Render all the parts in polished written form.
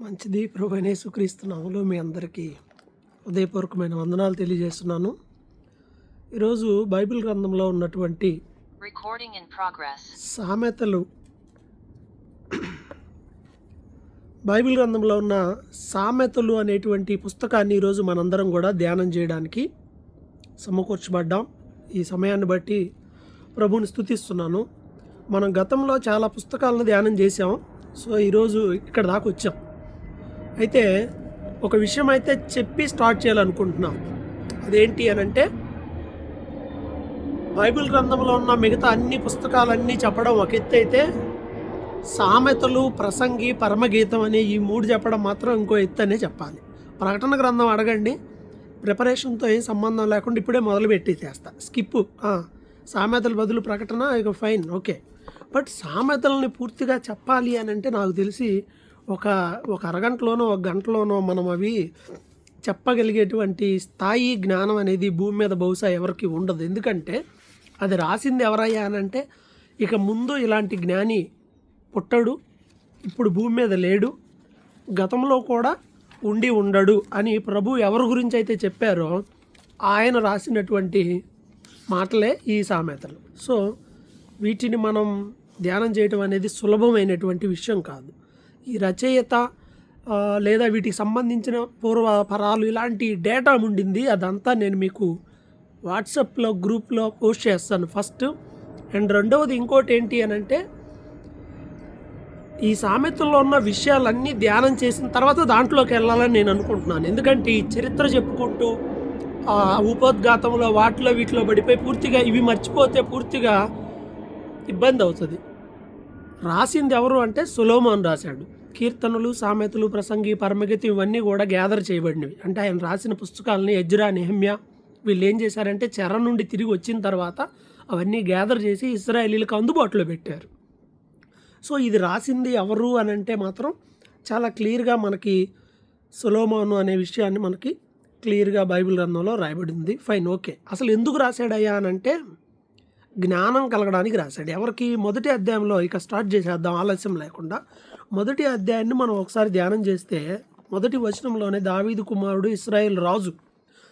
మంచిది. ప్రభువైన యేసుక్రీస్తు నామములో మీ అందరికీ హృదయపూర్వకమైన వందనాలు తెలియజేస్తున్నాను. ఈరోజు బైబిల్ గ్రంథంలో ఉన్నటువంటి సామెతలు, బైబిల్ గ్రంథంలో ఉన్న సామెతలు అనేటువంటి పుస్తకాన్ని ఈరోజు మనందరం కూడా ధ్యానం చేయడానికి సమకూర్చబడ్డాం. ఈ సమయాన్ని బట్టి ప్రభువుని స్తుతిస్తున్నాను. మనం గతంలో చాలా పుస్తకాలను ధ్యానం చేసాం. సో ఈరోజు ఇక్కడ దాకా వచ్చాం. అయితే ఒక విషయం అయితే చెప్పి స్టార్ట్ చేయాలనుకుంటున్నాం. అదేంటి అనంటే, బైబిల్ గ్రంథంలో ఉన్న మిగతా అన్ని పుస్తకాలన్నీ చెప్పడం ఒక ఎత్తు అయితే, సామెతలు, ప్రసంగి, పరమగీతం అనే ఈ మూడు చెప్పడం మాత్రం ఇంకో ఎత్తు అనే చెప్పాలి. ప్రకటన గ్రంథం అడగండి, ప్రిపరేషన్తో ఏం సంబంధం లేకుండా ఇప్పుడే మొదలు పెట్టేసేస్తా. స్కిప్. సామెతల బదులు ప్రకటన, ఇక ఫైన్, ఓకే. బట్ సామెతల్ని పూర్తిగా చెప్పాలి అని అంటే నాకు తెలిసి ఒక అరగంటలోనో ఒక గంటలోనో మనం అవి చెప్పగలిగేటువంటి స్థాయి జ్ఞానం అనేది భూమి మీద బహుశా ఎవరికి ఉండదు. ఎందుకంటే అది రాసింది ఎవరయ్యా అని అంటే, ఇక ముందు ఇలాంటి జ్ఞాని పుట్టడు, ఇప్పుడు భూమి మీద లేడు, గతంలో కూడా ఉండి ఉండడు అని ప్రభు ఎవరి గురించి అయితే చెప్పారో ఆయన రాసినటువంటి మాటలే ఈ సామెతలు. సో వీటిని మనం ధ్యానం చేయటం అనేది సులభమైనటువంటి విషయం కాదు. ఈ రచయిత లేదా వీటికి సంబంధించిన పూర్వపరాలు ఇలాంటి డేటా ఉండింది. అదంతా నేను మీకు వాట్సాప్లో గ్రూప్లో పోస్ట్ చేస్తాను ఫస్ట్. అండ్ రెండవది ఇంకోటి ఏంటి అని అంటే, ఈ సామెతల్లో ఉన్న విషయాలన్నీ ధ్యానం చేసిన తర్వాత దాంట్లోకి వెళ్ళాలని నేను అనుకుంటున్నాను. ఎందుకంటే ఈ చరిత్ర చెప్పుకుంటూ ఉపోద్ఘాతంలో వీటిలో పడిపోయి పూర్తిగా ఇవి మర్చిపోతే పూర్తిగా ఇబ్బంది అవుతుంది. రాసింది ఎవరు అంటే సొలొమోను రాశాడు. కీర్తనలు, సామెతలు, ప్రసంగి, పరమగీతం ఇవన్నీ కూడా గ్యాదర్ చేయబడినవి. అంటే ఆయన రాసిన పుస్తకాలని ఎజ్రా, నెహెమ్యా వీళ్ళు ఏం చేశారంటే చెర నుండి తిరిగి వచ్చిన తర్వాత అవన్నీ గ్యాదర్ చేసి ఇశ్రాయేలీలకు అందుబాటులో పెట్టారు. సో ఇది రాసింది ఎవరు అని అంటే మాత్రం చాలా క్లియర్గా మనకి సొలొమోను అనే విషయాన్ని మనకి క్లియర్గా బైబిల్ గ్రంథంలో రాయబడింది. Fine, okay. అసలు ఎందుకు రాశాడయ్యా అని అంటే, జ్ఞానం కలగడానికి రాశాడు. ఎవరికి? మొదటి అధ్యాయంలో. ఇక స్టార్ట్ చేసేద్దాం ఆలస్యం లేకుండా. మొదటి అధ్యాయాన్ని మనం ఒకసారి ధ్యానం చేస్తే, మొదటి వచనంలోనే దావీదు కుమారుడు, ఇశ్రాయేల్ రాజు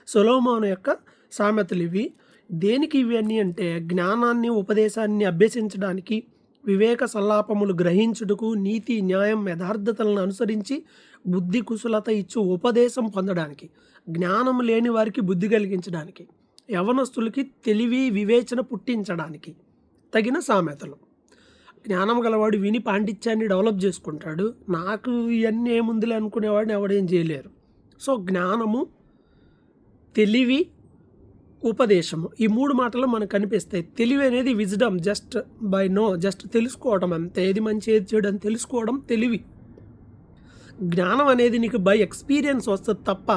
సొలొమోను యొక్క సామెతలు ఇవి. దేనికి ఇవి అన్నీ అంటే, జ్ఞానాన్ని, ఉపదేశాన్ని అభ్యసించడానికి, వివేక సల్లాపములు గ్రహించుటకు, నీతి, న్యాయం, యథార్థతలను అనుసరించి బుద్ధి కుశలత ఇచ్చు ఉపదేశం పొందడానికి, జ్ఞానం లేని వారికి బుద్ధి కలిగించడానికి, యవనస్తులకి తెలివి, వివేచన పుట్టించడానికి తగిన సామెతలు. జ్ఞానం గలవాడు విని పాండిత్యాన్ని డెవలప్ చేసుకుంటాడు. నాకు ఇవన్నీ ఏముందిలే అనుకునేవాడిని ఎవడేం చేయలేరు. సో జ్ఞానము, తెలివి, ఉపదేశము, ఈ మూడు మాటలు మనకు కనిపిస్తాయి. తెలివి అనేది విజ్డమ్, జస్ట్ తెలుసుకోవడం అంతే. ఏది మంచి ఏది చెడు అని తెలుసుకోవడం తెలివి. జ్ఞానం అనేది నీకు బై ఎక్స్పీరియన్స్ వస్తుంది తప్ప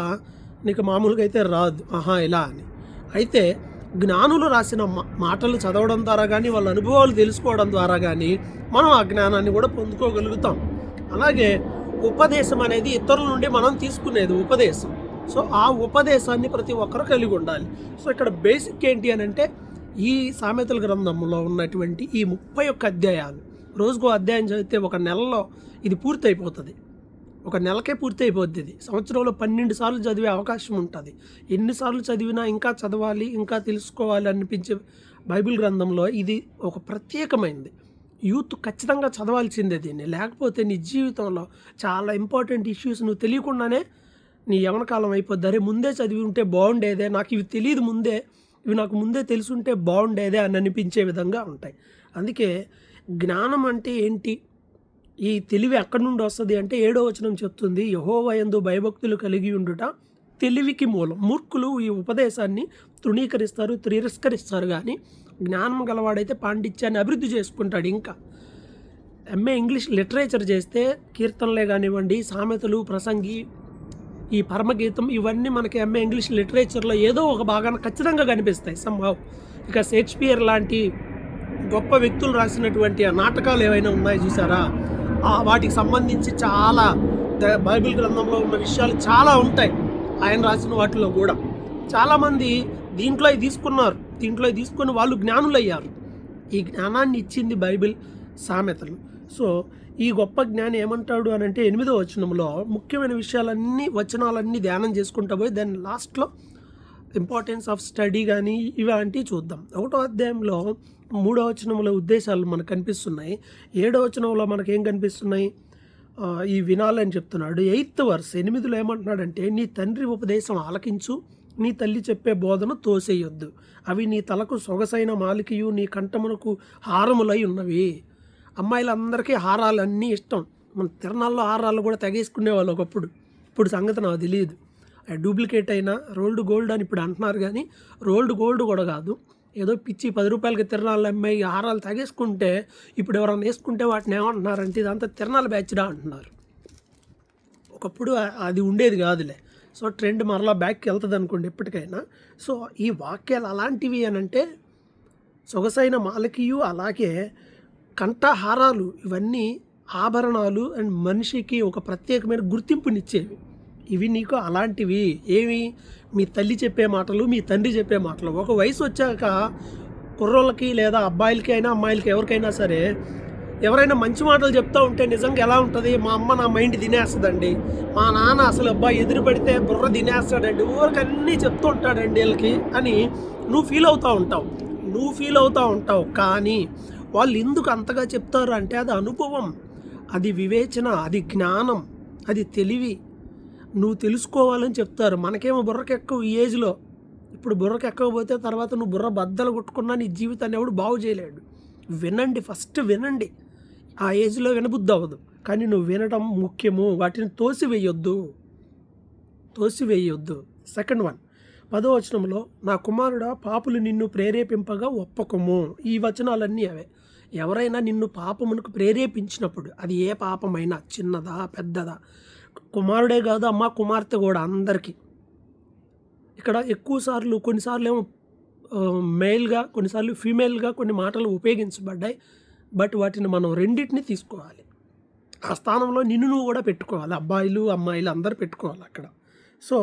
నీకు మామూలుగా అయితే రాదు. ఇలా అని. అయితే జ్ఞానులు రాసిన మాటలు చదవడం ద్వారా కానీ, వాళ్ళ అనుభవాలు తెలుసుకోవడం ద్వారా కానీ మనం ఆ జ్ఞానాన్ని కూడా పొందుకోగలుగుతాం. అలాగే ఉపదేశం అనేది ఇతరుల నుండి మనం తీసుకునేది ఉపదేశం. సో ఆ ఉపదేశాన్ని ప్రతి ఒక్కరు కలిగి ఉండాలి. సో ఇక్కడ బేసిక్ ఏంటి అని అంటే, ఈ సామెతల గ్రంథంలో ఉన్నటువంటి ఈ 31 అధ్యాయాలు, రోజుకో అధ్యాయం చదివితే ఒక నెలలో ఇది పూర్తి అయిపోతుంది. ఒక నెలకే పూర్తి అయిపోద్ది. ఇది సంవత్సరంలో 12 సార్లు చదివే అవకాశం ఉంటుంది. ఎన్నిసార్లు చదివినా ఇంకా చదవాలి, ఇంకా తెలుసుకోవాలి అనిపించే బైబిల్ గ్రంథంలో ఇది ఒక ప్రత్యేకమైనది. యూత్ ఖచ్చితంగా చదవాల్సిందే దీన్ని. లేకపోతే నీ జీవితంలో చాలా ఇంపార్టెంట్ ఇష్యూస్ నువ్వు తెలియకుండానే నీ యవనకాలం అయిపోద్ది. అరే ముందే చదివి ఉంటే బాగుండేదే, నాకు ఇవి తెలియదు ముందే, ఇవి నాకు ముందే తెలుసుంటే బాగుండేదే అని అనిపించే విధంగా ఉంటాయి. అందుకే జ్ఞానం అంటే ఏంటి, ఈ తెలివి ఎక్కడి నుండి వస్తుంది అంటే 7వ వచనం చెప్తుంది, యెహోవా యందు భయభక్తులు కలిగి ఉండుట తెలివికి మూలం. మూర్ఖులు ఈ ఉపదేశాన్ని తిరస్కరిస్తారు కానీ జ్ఞానం గలవాడైతే పాండిత్యాన్ని అభివృద్ధి చేసుకుంటాడు. ఇంకా ఎంఏ ఇంగ్లీష్ లిటరేచర్ చేస్తే కీర్తనలే కానివ్వండి, సామెతలు, ప్రసంగి, ఈ పరమగీతం ఇవన్నీ మనకి ఎంఏ ఇంగ్లీష్ లిటరేచర్లో ఏదో ఒక భాగాన ఖచ్చితంగా కనిపిస్తాయి సంభవ్. ఇక షేక్స్పియర్ లాంటి గొప్ప వ్యక్తులు రాసినటువంటి ఆ నాటకాలు ఏవైనా ఉన్నాయి చూసారా, వాటికి సంబంధించి చాలా బైబిల్ గ్రంథంలో ఉన్న విషయాలు చాలా ఉంటాయి. ఆయన రాసిన వాటిలో కూడా చాలామంది దీంట్లో తీసుకుని వాళ్ళు జ్ఞానులయ్యారు. ఈ జ్ఞానాన్ని ఇచ్చింది బైబిల్, సామెతలు. సో ఈ గొప్ప జ్ఞాని ఏమంటాడు అని అంటే 8వ వచనంలో ముఖ్యమైన విషయాలన్నీ వచనాలన్నీ ధ్యానం చేసుకుంటా పోయి దాని లాస్ట్లో ఇంపార్టెన్స్ ఆఫ్ స్టడీ కానీ ఇలాంటివి చూద్దాం. 1వ అధ్యాయంలో 3వ వచనంలో ఉద్దేశాలు మనకు కనిపిస్తున్నాయి. 7వ వచనంలో మనకేం కనిపిస్తున్నాయి, ఈ వినాలని చెప్తున్నాడు. 8th వర్స్ 8లో ఏమంటున్నాడంటే, నీ తండ్రి ఉపదేశం ఆలకించు, నీ తల్లి చెప్పే బోధన తోసేయొద్దు, అవి నీ తలకు సొగసైన మాలికయు నీ కంఠమునకు హారములై ఉన్నవి. అమ్మాయిలందరికీ హారాలన్నీ ఇష్టం. మన తిరణాల్లో హారాలు కూడా తెగేసుకునేవాళ్ళు ఒకప్పుడు. ఇప్పుడు సంగతి నాకు తెలియదు. డూప్లికేట్ అయినా రోల్డ్ గోల్డ్ అని ఇప్పుడు అంటున్నారు, కానీ రోల్డ్ గోల్డ్ కూడా కాదు. ఏదో పిచ్చి 10 రూపాయలకి తిరణాలు అమ్మాయి హారాలు తెగేసుకుంటే ఇప్పుడు ఎవరైనా వేసుకుంటే వాటిని ఏమంటున్నారంటే ఇదంతా తిరణాల బ్యాచ్డా అంటున్నారు. ఒకప్పుడు అది ఉండేది కాదులే. సో ట్రెండ్ మరలా బ్యాక్కి వెళ్తుంది అనుకోండి ఎప్పటికైనా. సో ఈ వాక్యాలు అలాంటివి అని అంటే సొగసైన మాలకియు, అలాగే కంఠహారాలు, ఇవన్నీ ఆభరణాలు అండ్ మనిషికి ఒక ప్రత్యేకమైన గుర్తింపునిచ్చేవి. ఇవి నీకు అలాంటివి. ఏమి? మీ తల్లి చెప్పే మాటలు, మీ తండ్రి చెప్పే మాటలు. ఒక వయసు వచ్చాక కుర్రోళ్ళకి లేదా అబ్బాయిలకి అయినా అమ్మాయిలకి ఎవరికైనా సరే ఎవరైనా మంచి మాటలు చెప్తూ ఉంటే నిజంగా ఎలా ఉంటుంది, మా అమ్మ నా మైండ్ తినేస్తుందండి, మా నాన్న అసలు అబ్బాయి ఎదురు పడితే బుర్ర తినేస్తాడండి, ఊరికన్నీ చెప్తూ ఉంటాడండి వీళ్ళకి అని నువ్వు ఫీల్ అవుతూ ఉంటావు. కానీ వాళ్ళు ఎందుకు అంతగా చెప్తారు అంటే అది అనుభవం, అది వివేచన, అది జ్ఞానం, అది తెలివి. నువ్వు తెలుసుకోవాలని చెప్తారు. మనకేమో బుర్రకెక్కవు ఈ ఏజ్లో. ఇప్పుడు బుర్రకెక్కకపోతే తర్వాత నువ్వు బుర్ర బద్దలు కొట్టుకున్నా నీ జీవితాన్ని ఎవడు బాగు చేయలేడు. వినండి, ఫస్ట్ వినండి. ఆ ఏజ్లో వినబుద్ధి అవ్వదు, కానీ నువ్వు వినడం ముఖ్యము. వాటిని తోసివేయొద్దు. సెకండ్ వన్ 10వ వచనంలో, నా కుమారుడా పాపులు నిన్ను ప్రేరేపింపగా ఒప్పకము. ఈ వచనాలన్నీ అవే. ఎవరైనా నిన్ను పాపమునకు ప్రేరేపించినప్పుడు, అది ఏ పాపమైనా, చిన్నదా పెద్దదా, కుమారుడే కాదు అమ్మ కుమార్తె కూడా, అందరికీ. ఇక్కడ ఎక్కువ సార్లు కొన్నిసార్లు ఏమో మేల్గా, కొన్నిసార్లు ఫీమేల్గా కొన్ని మాటలు ఉపయోగించబడ్డాయి. బట్ వాటిని మనం రెండింటిని తీసుకోవాలి. ఆ స్థానంలో నిన్ను నువ్వు కూడా పెట్టుకోవాలి. అబ్బాయిలు అమ్మాయిలు అందరూ పెట్టుకోవాలి అక్కడ. సో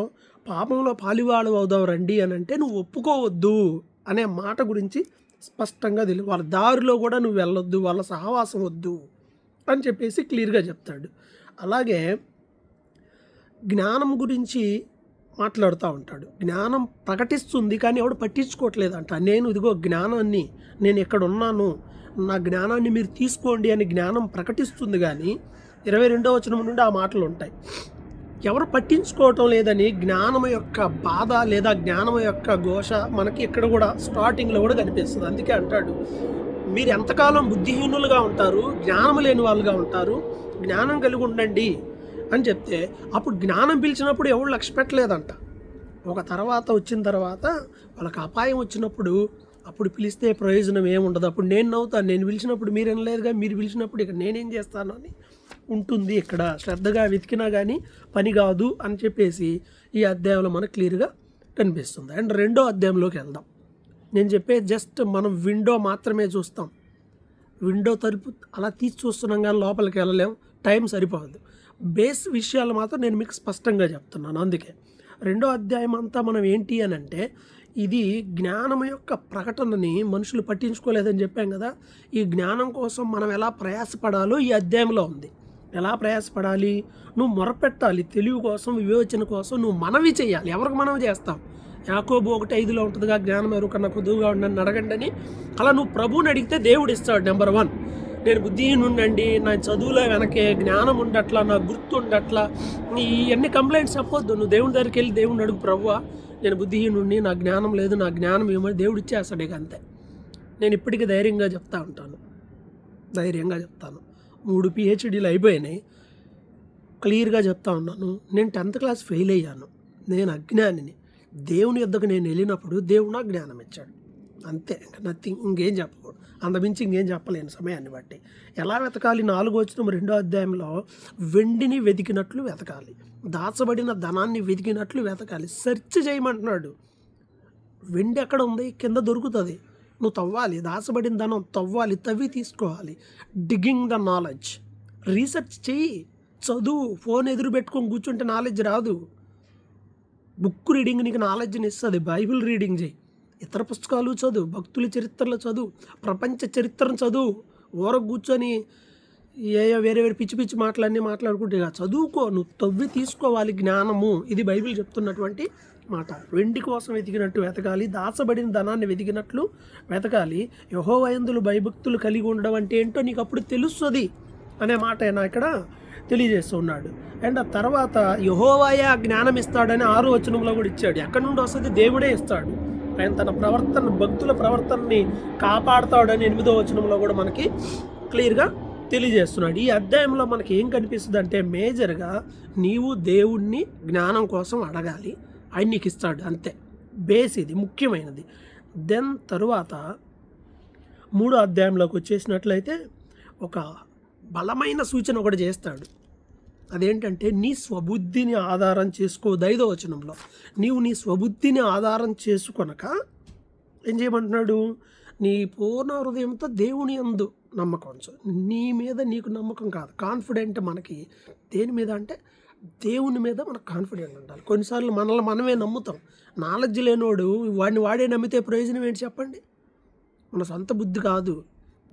పాపంలో పాలివాళ్ళు అవుదాం రండి అని అంటే నువ్వు ఒప్పుకోవద్దు అనే మాట గురించి స్పష్టంగా తెలియదు. వాళ్ళ దారిలో కూడా నువ్వు వెళ్ళొద్దు, వాళ్ళ సహవాసం వద్దు అని చెప్పేసి క్లియర్గా చెప్తాడు. అలాగే జ్ఞానం గురించి మాట్లాడుతూ ఉంటాడు. జ్ఞానం ప్రకటిస్తుంది కానీ ఎవడు పట్టించుకోవట్లేదంట. నేను ఇదిగో జ్ఞానాన్ని, నేను ఎక్కడ ఉన్నాను, నా జ్ఞానాన్ని మీరు తీసుకోండి అని జ్ఞానం ప్రకటిస్తుంది. కానీ 22వ వచనం నుండి ఆ మాటలు ఉంటాయి. ఎవరు పట్టించుకోవటం లేదని జ్ఞానం యొక్క బాధ లేదా జ్ఞానం యొక్క ఘోష మనకి ఇక్కడ కూడా స్టార్టింగ్లో కూడా కనిపిస్తుంది. అందుకే అంటాడు, మీరు ఎంతకాలం బుద్ధిహీనులుగా ఉంటారు, జ్ఞానం లేని వాళ్ళుగా ఉంటారు, జ్ఞానం కలిగి ఉండండి అని చెప్తే అప్పుడు జ్ఞానం పిలిచినప్పుడు ఎవరు లక్ష్య పెట్టలేదంట. ఒక తర్వాత వచ్చిన తర్వాత వాళ్ళకి అపాయం వచ్చినప్పుడు అప్పుడు పిలిస్తే ప్రయోజనం ఏముండదు. అప్పుడు నేను నవ్వుతాను, నేను పిలిచినప్పుడు మీరు వినలేదుగా, మీరు పిలిచినప్పుడు ఇక్కడ నేనేం చేస్తాను అని ఉంటుంది. ఇక్కడ శ్రద్ధగా వెతికినా కానీ పని కాదు అని చెప్పేసి ఈ అధ్యాయంలో మనకు క్లియర్గా కనిపిస్తుంది. అండ్ 2వ అధ్యాయంలోకి వెళ్దాం. నేను చెప్పే జస్ట్ మనం విండో మాత్రమే చూస్తాం. విండో తలుపు అలా తీసి చూస్తున్నాం కానీ లోపలికి వెళ్ళలేం, టైం సరిపోదు. బేస్ విషయాలు మాత్రం నేను మీకు స్పష్టంగా చెప్తున్నాను. అందుకే 2వ అధ్యాయం అంతా మనం ఏంటి అని అంటే, ఇది జ్ఞానం యొక్క ప్రకటనని మనుషులు పట్టించుకోలేదని చెప్పాం కదా. ఈ జ్ఞానం కోసం మనం ఎలా ప్రయాసపడాలో ఈ అధ్యాయంలో ఉంది. ఎలా ప్రయాసపడాలి? నువ్వు మొరపెట్టాలి, తెలివి కోసం, వివేచన కోసం నువ్వు మనవి చేయాలి. ఎవరికి మనవి చేస్తాం? యాకోబు 1:5లో ఉంటుందిగా, జ్ఞానం ఎవరికన్నా కొద్దుగా ఉండని అడగండి అని. అలా నువ్వు ప్రభువుని అడిగితే దేవుడు ఇస్తాడు. నెంబర్ 1, నేను బుద్ధిహీనుండండి, నా చదువులో వెనకే, జ్ఞానం ఉండట్లా, నా గుర్తు ఉండట్లా, ఇవన్నీ కంప్లైంట్స్ చెప్పొద్దు. నువ్వు దేవుని దగ్గరికి వెళ్ళి దేవుడిని అడుగు, ప్రభువా నేను బుద్ధిహీనుండి, నా జ్ఞానం లేదు, నా జ్ఞానం ఏమని దేవుడు ఇచ్చేస్తాడు. ఇక అంతే. నేను ఇప్పటికీ ధైర్యంగా చెప్తాను. 3 PhDలు అయిపోయినాయి. క్లియర్గా చెప్తా ఉన్నాను. నేను 10th క్లాస్ ఫెయిల్ అయ్యాను, నేను అజ్ఞానిని. దేవుని యొద్దకు నేను వెళ్ళినప్పుడు దేవుడు నాకు జ్ఞానం ఇచ్చాడు. అంతే, నథింగ్. ఇంకేం చెప్పకూడదు, అంతమించి ఇంకేం చెప్పలేను సమయాన్ని బట్టి. ఎలా వెతకాలి? 4వ వచనం 2వ అధ్యాయంలో, వెండిని వెతికినట్లు వెతకాలి, దాచబడిన ధనాన్ని వెతికినట్లు వెతకాలి. సెర్చ్ చేయమంటున్నాడు. వెండి ఎక్కడ ఉంది? కింద దొరుకుతుంది. నువ్వు తవ్వాలి, దాచబడిన ధనం తవ్వాలి, తవ్వి తీసుకోవాలి. Digging the knowledge. రీసెర్చ్ చెయ్యి, చదువు. ఫోన్ ఎదురు పెట్టుకొని కూర్చుంటే నాలెడ్జ్ రాదు. బుక్ రీడింగ్ నీకు నాలెడ్జ్ని ఇస్తుంది. బైబిల్ రీడింగ్ చేయి, ఇతర పుస్తకాలు చదువు, భక్తుల చరిత్రలు చదువు, ప్రపంచ చరిత్రను చదువు. ఊరకు కూర్చొని వేరే వేరే పిచ్చి పిచ్చి మాటలన్నీ మాట్లాడుకుంటే ఇక చదువుకో, నువ్వు తవ్వి తీసుకోవాలి జ్ఞానము. ఇది బైబిల్ చెప్తున్నటువంటి మాట. వెండి కోసం వెతికినట్టు వెతకాలి, దాచబడిన ధనాన్ని వెతికినట్లు వెతకాలి. యెహోవా యందు భయభక్తులు కలిగి ఉండడం అంటే ఏంటో నీకు అప్పుడు తెలుస్తుంది అనే మాట ఆయన ఇక్కడ తెలియజేస్తున్నాడు. అండ్ ఆ తర్వాత యెహోవాయే ఆ జ్ఞానం ఇస్తాడని 6వ వచనంలో కూడా ఇచ్చాడు. ఎక్కడి నుండి వస్తుంది? దేవుడే ఇస్తాడు. ఆయన తన ప్రవర్తన, భక్తుల ప్రవర్తనని కాపాడుతాడని 8వ వచనంలో కూడా మనకి క్లియర్గా తెలియజేస్తున్నాడు. ఈ అధ్యాయంలో మనకి ఏం కనిపిస్తుంది అంటే మేజర్గా నీవు దేవుణ్ణి జ్ఞానం కోసం అడగాలి, ఆయన నీకు ఇస్తాడు. అంతే, బేస్ ఇది ముఖ్యమైనది. దెన్ తరువాత 3వ అధ్యాయంలోకి వచ్చేసినట్లయితే ఒక బలమైన సూచన ఒకటి చేస్తాడు. అదేంటంటే నీ స్వబుద్ధిని ఆధారం చేసుకో. 5వ వచనంలో నీవు నీ స్వబుద్ధిని ఆధారం చేసుకొనక ఏం చేయమంటున్నాడు? నీ పూర్ణ హృదయంతో దేవుని యందు నమ్మకం ఉంచు. నీ మీద నీకు నమ్మకం కాదు, కాన్ఫిడెంట్. మనకి దేని మీద అంటే దేవుని మీద మనకు కాన్ఫిడెంట్ ఉండాలి. కొన్నిసార్లు మనల్ని మనమే నమ్ముతాం. నాలెడ్జ్ లేనోడు వాడిని వాడే నమ్మితే ప్రయోజనం ఏంటి చెప్పండి? మన సొంత బుద్ధి కాదు,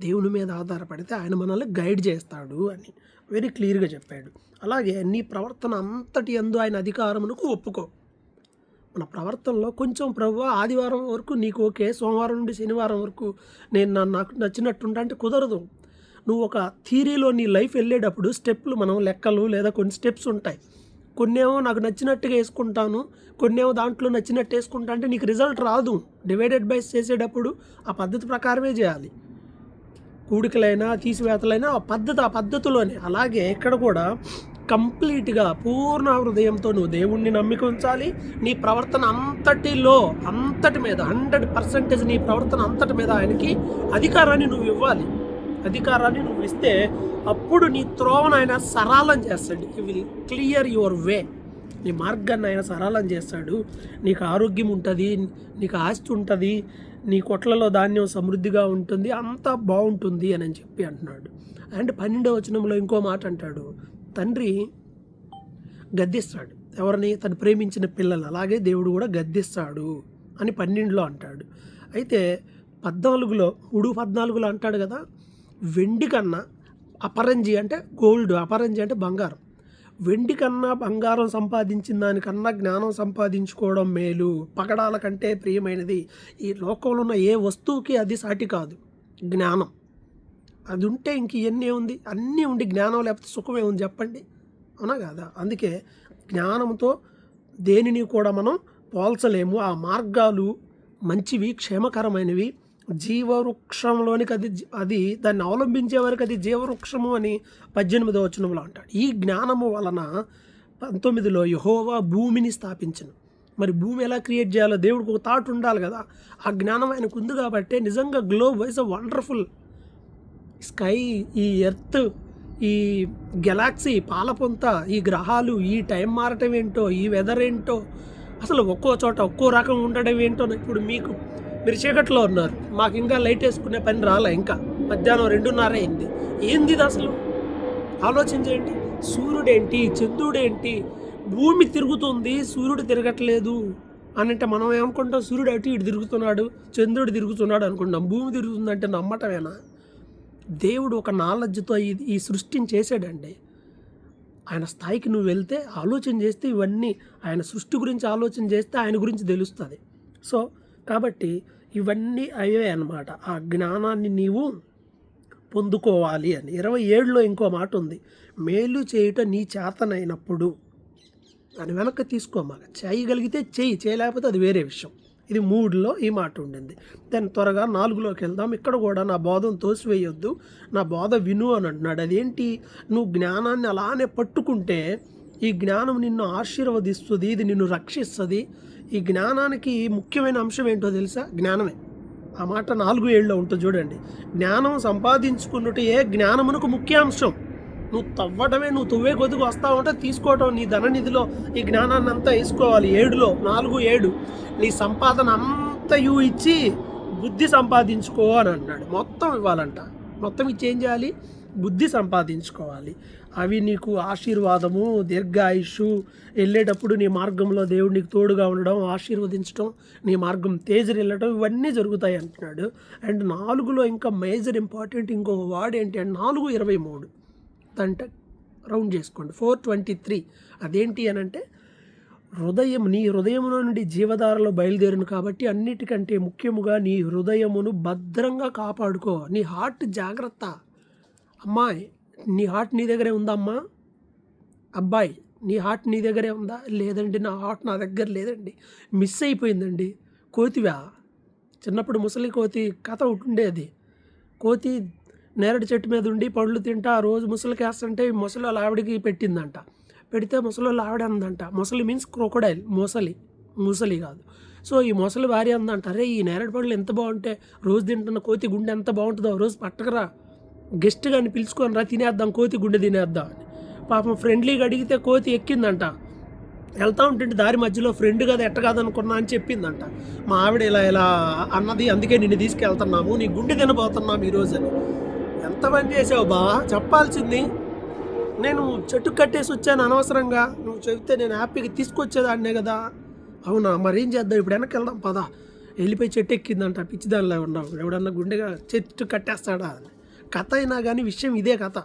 దేవుని మీద ఆధారపడితే ఆయన మనల్ని గైడ్ చేస్తాడు అని వెరీ క్లియర్గా చెప్పాడు. అలాగే నీ ప్రవర్తన అంతటి యందు ఆయన అధికారమునకు ఒప్పుకో. మన ప్రవర్తనలో కొంచెం ప్రభువా ఆదివారం వరకు నీకు ఓకే, సోమవారం నుండి శనివారం వరకు నాకు నచ్చినట్టుంటా అంటే కుదరదు. నువ్వు ఒక థియరీలో నీ లైఫ్ వెళ్ళేటప్పుడు స్టెప్లు, మనం లెక్కలు లేదా కొన్ని స్టెప్స్ ఉంటాయి. కొన్నేమో నాకు నచ్చినట్టుగా వేసుకుంటాను, కొన్నేమో దాంట్లో నచ్చినట్టు వేసుకుంటా అంటే నీకు రిజల్ట్ రాదు. డివైడెడ్ బై చేసేటప్పుడు ఆ పద్ధతి ప్రకారమే చేయాలి. కూడికలైనా తీసివేతలైనా ఆ పద్ధతిలోనే. అలాగే ఇక్కడ కూడా కంప్లీట్గా పూర్ణ హృదయంతో నువ్వు దేవుణ్ణి నమ్మిక ఉంచాలి. నీ ప్రవర్తన అంతటి మీద 100% నీ ప్రవర్తన అంతటి మీద ఆయనకి అధికారాన్ని నువ్వు ఇవ్వాలి. అధికారాన్ని నువ్వు ఇస్తే అప్పుడు నీ త్రోవను ఆయన సరళం చేస్తాడు. You will clear your way. నీ మార్గాన్ని ఆయన సరళం చేస్తాడు. నీకు ఆరోగ్యం ఉంటుంది, నీకు ఆస్తి ఉంటుంది, నీ కొట్లలో ధాన్యం సమృద్ధిగా ఉంటుంది, అంతా బాగుంటుంది అని చెప్పి అంటున్నాడు. అండ్ 12వ వచనంలో ఇంకో మాట అంటాడు, తండ్రి గద్దిస్తాడు ఎవరిని? తను ప్రేమించిన పిల్లలు. అలాగే దేవుడు కూడా గద్దిస్తాడు అని 12లో అంటాడు. అయితే 14లో అంటాడు కదా, వెండి కన్నా అపరంజి అంటే గోల్డ్, అపరంజి అంటే బంగారం. వెండి కన్నా బంగారం సంపాదించిన దానికన్నా జ్ఞానం సంపాదించుకోవడం మేలు, పగడాల కంటే ప్రియమైనది. ఈ లోకంలో ఉన్న ఏ వస్తువుకి అది సాటి కాదు జ్ఞానం. అది ఉంటే ఇంక ఇవన్నీ ఉంది, అన్నీ ఉండి జ్ఞానం లేకపోతే సుఖమే ఉంది చెప్పండి, అవునా కాదా? అందుకే జ్ఞానంతో దేనిని కూడా మనం పోల్చలేము. ఆ మార్గాలు మంచివి, క్షేమకరమైనవి. జీవవృక్షంలోనికి అది దాన్ని అవలంబించే వరకు అది జీవవృక్షము అని 18వ వచనంలో అంటాడు. ఈ జ్ఞానము వలన 19లో యెహోవా భూమిని స్థాపించను. మరి భూమి ఎలా క్రియేట్ చేయాలో దేవుడికి ఒక థాట్ ఉండాలి కదా. ఆ జ్ఞానం ఆయనకు ఉంది కాబట్టి నిజంగా గ్లోబ్ వైజ్ వండర్ఫుల్ స్కై, ఈ ఎర్త్, ఈ గెలాక్సీ, పాలపొంత, ఈ గ్రహాలు, ఈ టైం మారటం ఏంటో, ఈ వెదర్ ఏంటో, అసలు ఒక్కో చోట ఒక్కో రకం ఉండడం ఏంటో. ఇప్పుడు మీరు చీకట్లో ఉన్నారు, మాకు ఇంకా లైట్ వేసుకునే పని రాలే, ఇంకా మధ్యాహ్నం 2:30 అయింది. ఏంది ఇది అసలు? ఆలోచించేయండి. సూర్యుడేంటి, చంద్రుడేంటి, భూమి తిరుగుతుంది, సూర్యుడు తిరగట్లేదు అని అంటే మనం ఏమనుకుంటాం? సూర్యుడు అటు ఇటు తిరుగుతున్నాడు, చంద్రుడు తిరుగుతున్నాడు అనుకుంటాం. భూమి తిరుగుతుందంటే నమ్మటమేనా? దేవుడు ఒక నాలెడ్జ్తో ఈ సృష్టిని చేశాడండి. ఆయన స్థాయికి నువ్వు వెళ్తే, ఆలోచన చేస్తే, ఇవన్నీ ఆయన సృష్టి గురించి ఆలోచన చేస్తే ఆయన గురించి తెలుస్తుంది. సో కాబట్టి ఇవన్నీ అవే అన్నమాట. ఆ జ్ఞానాన్ని నీవు పొందుకోవాలి అని. 27లో ఇంకో మాట ఉంది, మేలు చేయుట నీ చేతనైనప్పుడు. దాని వెనక్కి తీసుకోమాక. చేయగలిగితే చేయలేకపోతే అది వేరే విషయం. ఇది 3లో ఈ మాట ఉండింది. దాన్ని త్వరగా 4లోకి వెళ్దాం. ఇక్కడ కూడా నా బోధను తోసివేయొద్దు, నా బోధ విను అని అంటున్నాడు. అదేంటి? నువ్వు జ్ఞానాన్ని అలానే పట్టుకుంటే ఈ జ్ఞానం నిన్ను ఆశీర్వదిస్తుంది, ఇది నిన్ను రక్షిస్తుంది. ఈ జ్ఞానానికి ముఖ్యమైన అంశం ఏంటో తెలుసా? జ్ఞానమే. ఆ మాట 4:7లో ఉంటుంది చూడండి. జ్ఞానం సంపాదించుకున్నట్టు జ్ఞానమునకు ముఖ్య అంశం. నువ్వు తవ్వడమే, నువ్వు తువ్వే కొద్దిగా వస్తా ఉంటే తీసుకోవటం, నీ ధననిధిలో ఈ జ్ఞానాన్ని అంతా వేసుకోవాలి. 4:7 నీ సంపాదన అంతయు ఇచ్చి బుద్ధి సంపాదించుకో అని అన్నాడు. మొత్తం ఇవ్వాలంట. మొత్తం ఇచ్చి ఏం చేయాలి? బుద్ధి సంపాదించుకోవాలి. అవి నీకు ఆశీర్వాదము, దీర్ఘాయుషు, వెళ్ళేటప్పుడు నీ మార్గంలో దేవుడు నీకు తోడుగా ఉండడం, ఆశీర్వదించడం, నీ మార్గం తేజరి వెళ్ళడం, ఇవన్నీ జరుగుతాయి అంటున్నాడు. అండ్ 4లో ఇంకా మేజర్ ఇంపార్టెంట్ ఇంకొక వర్డ్ ఏంటి అంటే 4:23 అంటే రౌండ్ చేసుకోండి 423. అదేంటి అని అంటే నీ హృదయములో నుండి జీవధారలో బయలుదేరును కాబట్టి అన్నిటికంటే ముఖ్యముగా నీ హృదయమును భద్రంగా కాపాడుకో. నీ హార్ట్ జాగ్రత్త. అమ్మాయి, నీ హార్ట్ నీ దగ్గరే ఉందా అమ్మా? అబ్బాయి, నీ హార్ట్ నీ దగ్గరే ఉందా? లేదండి, నా హార్ట్ నా దగ్గర లేదండి, మిస్ అయిపోయిందండి. కోతివా? చిన్నప్పుడు ముసలి కోతి కథ ఒకటి ఉండేది. కోతి నేరడి చెట్టు మీద ఉండి పళ్ళు తింటా ఆ రోజు ముసలికి వేస్తుంటే ముసలి వాళ్ళ ఆవిడకి పెట్టిందంట. పెడితే ముసలి వాళ్ళ ఆవిడ అందంట, ముసలి మీన్స్ క్రొకొడైల్, ముసలి కాదు. సో ఈ ముసలి భార్య అందంట, అరే ఈ నేరడి పళ్ళు ఎంత బాగుంటే రోజు తింటున్న కోతి గుండె ఎంత బాగుంటుందో రోజు పట్టకరా, గెస్ట్ కానీ పిలుచుకొని రా, తినేద్దాం, కోతి గుండె తినేద్దాం అని. పాపం ఫ్రెండ్లీగా అడిగితే కోతి ఎక్కిందంట. వెళ్తూ ఉంటుంటే దారి మధ్యలో ఫ్రెండ్ కదా ఎట్ట కాదనుకున్నా అని చెప్పిందంట. మా ఆవిడ ఇలా అన్నది, అందుకే నిన్ను తీసుకెళ్తున్నాము, నీ గుండె తినబోతున్నాము ఈరోజు అని. ఎంత పని చేసావు బా, చెప్పాల్సింది. నేను చెట్టు కట్టేసి వచ్చాను అనవసరంగా, నువ్వు చెబితే నేను హ్యాపీగా తీసుకొచ్చేదాన్నే కదా. అవునా, మరేం చేద్దాం, ఇప్పుడు వెనక్కి వెళ్దాం పదా. వెళ్ళిపోయి చెట్టు ఎక్కిందంట. పిచ్చిదానిలో ఉన్నావు, ఎవడన్నా గుండెగా చెట్టు కట్టేస్తాడా అని. కథ అయినా కానీ విషయం ఇదే కథ.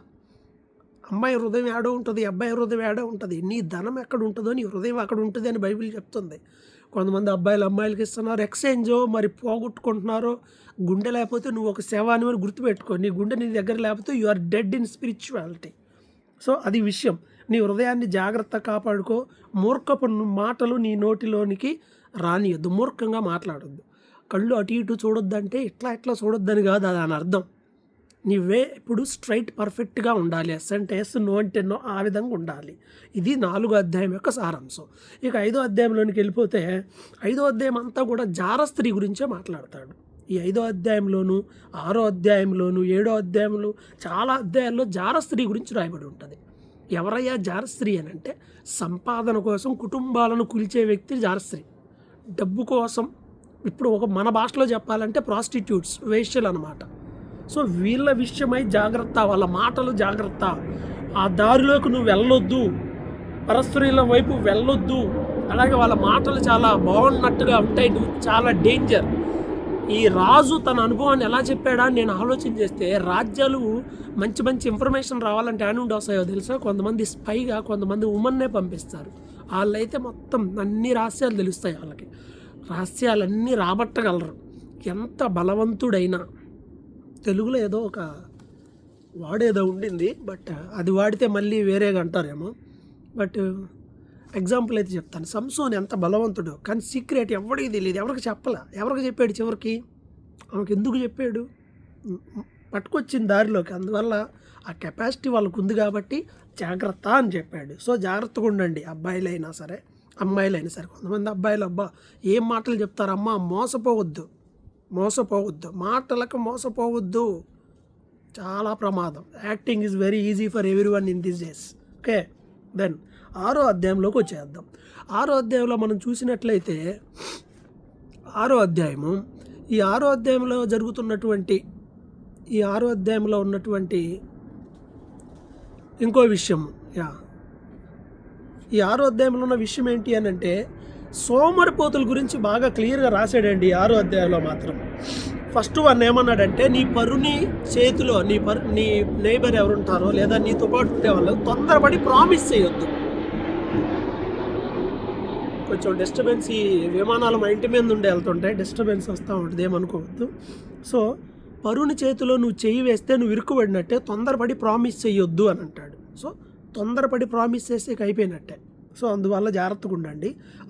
అమ్మాయి హృదయం ఏడో ఉంటుంది, అబ్బాయి హృదయం ఏడో ఉంటుంది. నీ ధనం ఎక్కడ ఉంటుందో నీ హృదయం అక్కడ ఉంటుంది అని బైబిల్ చెప్తుంది. కొంతమంది అమ్మాయిలకి ఇస్తున్నారు, ఎక్స్చేంజో మరి పోగొట్టుకుంటున్నారో. గుండె లేకపోతే నువ్వు ఒక శవాన్ని అని గుర్తుపెట్టుకో. నీ గుండె నీ దగ్గర లేకపోతే you are dead in spirituality. So అది విషయం. నీ హృదయాన్ని జాగ్రత్త కాపాడుకో. మూర్ఖపు మాటలు నీ నోటిలోనికి రానియద్దు. మూర్ఖంగా మాట్లాడొద్దు. కళ్ళు అటు ఇటు చూడొద్దంటే ఇట్లా చూడొద్దని కాదు, అది అని అర్థం. నీవే ఇప్పుడు స్ట్రైట్ పర్ఫెక్ట్గా ఉండాలి. ఎస్ అంటే ఎస్, నో అంటే నో, ఆ విధంగా ఉండాలి. ఇది 4వ అధ్యాయం యొక్క సారాంశం. ఇక 5వ అధ్యాయంలోనికి వెళ్ళిపోతే 5వ అధ్యాయం అంతా కూడా జారస్త్రీ గురించే మాట్లాడతాడు. ఈ 5వ అధ్యాయంలోను, 6వ అధ్యాయంలోను, 7వ అధ్యాయంలో చాలా అధ్యాయాల్లో జారస్త్రీ గురించి రాయబడి ఉంటుంది. ఎవరయ్యా జారస్త్రీ అని అంటే సంపాదన కోసం కుటుంబాలను కూల్చే వ్యక్తి జారస్త్రీ. డబ్బు కోసం, ఇప్పుడు మన భాషలో చెప్పాలంటే ప్రాస్టిట్యూట్స్, వేశ్యలు అన్నమాట. సో వీళ్ళ విషయమై జాగ్రత్త, వాళ్ళ మాటలు జాగ్రత్త. ఆ దారిలోకి నువ్వు వెళ్ళొద్దు, పరస్త్రీల వైపు వెళ్ళొద్దు. అలాగే వాళ్ళ మాటలు చాలా బాగున్నట్టుగా ఉంటాయి, నువ్వు చాలా డేంజర్. ఈ రాజు తన అనుభవాన్ని ఎలా చెప్పాడా అని నేను ఆలోచన చేస్తే, రాజ్యాలు మంచి ఇన్ఫర్మేషన్ రావాలంటే ఏం వస్తాయో తెలుసా? కొంతమంది స్పైగా కొంతమంది ఉమెన్నే పంపిస్తారు. వాళ్ళైతే మొత్తం అన్ని రహస్యాలు తెలుస్తాయి వాళ్ళకి. రహస్యాలన్నీ రాబట్టగలరు ఎంత బలవంతుడైనా. తెలుగులో ఏదో ఒక వాడేదో ఉండింది, బట్ అది వాడితే మళ్ళీ వేరేగా అంటారేమో. బట్ ఎగ్జాంపుల్ అయితే చెప్తాను. సంసోన్ ఎంత బలవంతుడు, కానీ సీక్రెట్ ఎవరికి తెలియదు, ఎవరికి చెప్పాల. ఎవరికి చెప్పాడు చివరికి? ఆమెకు ఎందుకు చెప్పాడు? పట్టుకొచ్చిన దారిలోకి. అందువల్ల ఆ కెపాసిటీ వాళ్ళకు ఉంది కాబట్టి జాగ్రత్త అని చెప్పాడు. సో జాగ్రత్తగా ఉండండి, అబ్బాయిలైనా సరే అమ్మాయిలైనా సరే. కొంతమంది అబ్బాయిలు అబ్బా ఏం మాటలు చెప్తారు, అమ్మ మోసపోవద్దు, మాటలకు మోసపోవద్దు, చాలా ప్రమాదం. Acting is very easy for everyone in this days. Okay, then 6వ అధ్యాయంలోకి వచ్చేద్దాం. 6వ అధ్యాయంలో మనం చూసినట్లయితే 6వ అధ్యాయము, ఈ 6వ అధ్యాయంలో జరుగుతున్నటువంటి, ఈ 6వ అధ్యాయంలో ఉన్నటువంటి ఇంకో విషయం, ఈ 6వ అధ్యాయంలో ఉన్న విషయం ఏంటి అని అంటే సోమరిపోతుల గురించి బాగా క్లియర్గా రాశాడండి 6వ అధ్యాయంలో మాత్రం. ఫస్ట్ వన్ ఏమన్నాడంటే, నీ పరుని చేతిలో నీ నైబర్ ఎవరుంటారో లేదా నీతో పాటు ఉండే వాళ్ళు తొందరపడి ప్రామిస్ చేయొద్దు. కొంచెం డిస్టర్బెన్స్, ఈ విమానాలు మా ఇంటి మీద ఉండి వెళ్తుంటాయి, డిస్టర్బెన్స్ వస్తూ ఉంటుంది, ఏమనుకోవద్దు. సో పరుని చేతిలో నువ్వు చెయ్యి వేస్తే నువ్వు ఇరుక్కుబడినట్టే, తొందరపడి ప్రామిస్ చేయొద్దు అని అంటాడు. సో తొందరపడి ప్రామిస్ చేస్తే అయిపోయినట్టే. సో అందువల్ల జాగ్రత్తగా ఉండండి.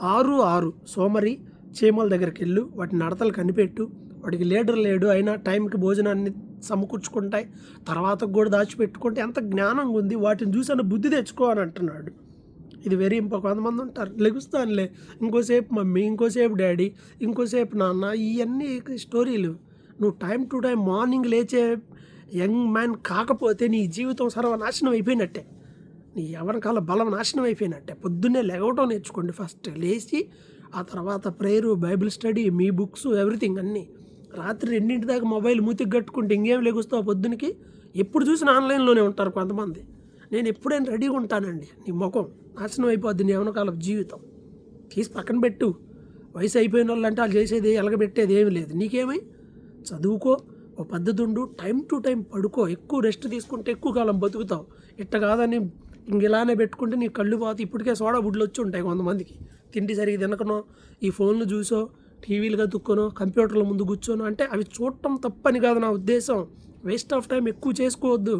6 సోమరి చీమల దగ్గరికి వెళ్ళు, వాటి నడతలు కనిపెట్టు. వాడికి లీడర్ లేడు, అయినా టైంకి భోజనాన్ని సమకూర్చుకుంటాయి, తర్వాత కూడా దాచిపెట్టుకుంటే ఎంత జ్ఞానంగా ఉంది, వాటిని చూసిన బుద్ధి తెచ్చుకో అని అంటున్నాడు. ఇది వెరీ ఇంపార్టెంట్. కొంతమంది ఉంటారు, లెగుస్తానులే, ఇంకోసేపు మమ్మీ, ఇంకోసేపు డాడీ, ఇంకోసేపు నాన్న, ఇవన్నీ స్టోరీలు. నువ్వు టైం టు టైం మార్నింగ్ లేచే యంగ్ మ్యాన్ కాకపోతే నీ జీవితం సర్వనాశనం అయిపోయినట్టే, నీ ఎవరికాల బలం నాశనం అయిపోయినట్టే. పొద్దున్నే లెగవటం నేర్చుకోండి. ఫస్ట్ లేచి ఆ తర్వాత ప్రేయరు, బైబిల్ స్టడీ, మీ బుక్స్, ఎవ్రీథింగ్ అన్నీ. రాత్రి 2 దాకా మొబైల్ మూతికి కట్టుకుంటే ఇంకేం లెగుస్తావు పొద్దునకి? ఎప్పుడు చూసినా ఆన్లైన్లోనే ఉంటారు కొంతమంది. నేను ఎప్పుడైనా రెడీగా ఉంటానండి. నీ ముఖం నాశనం అయిపోద్ది, నీ ఎవరికాల జీవితం తీసి పక్కన పెట్టు. వయసు అయిపోయిన వాళ్ళు అంటే వాళ్ళు చేసేది ఎలగబెట్టేది ఏమి లేదు. నీకేమై చదువుకో, ఓ పద్ధతి ఉండు, టైం టు టైం పడుకో, ఎక్కువ రెస్ట్ తీసుకుంటే ఎక్కువ కాలం బతుకుతావు. ఇట్ట కాదని ఇలానే పెట్టుకుంటే నీ కళ్ళు పోతే ఇప్పటికే సోడా బుడ్లు వచ్చి ఉంటాయి కొంతమందికి. తిండి సరిగ్గా తినకనో, ఈ ఫోన్లు చూసో, టీవీలుగా తుక్కనో, కంప్యూటర్ల ముందు కూర్చోనో, అంటే అవి చూడటం తప్పని కాదు నా ఉద్దేశం. వేస్ట్ ఆఫ్ టైం ఎక్కువ చేసుకోవద్దు.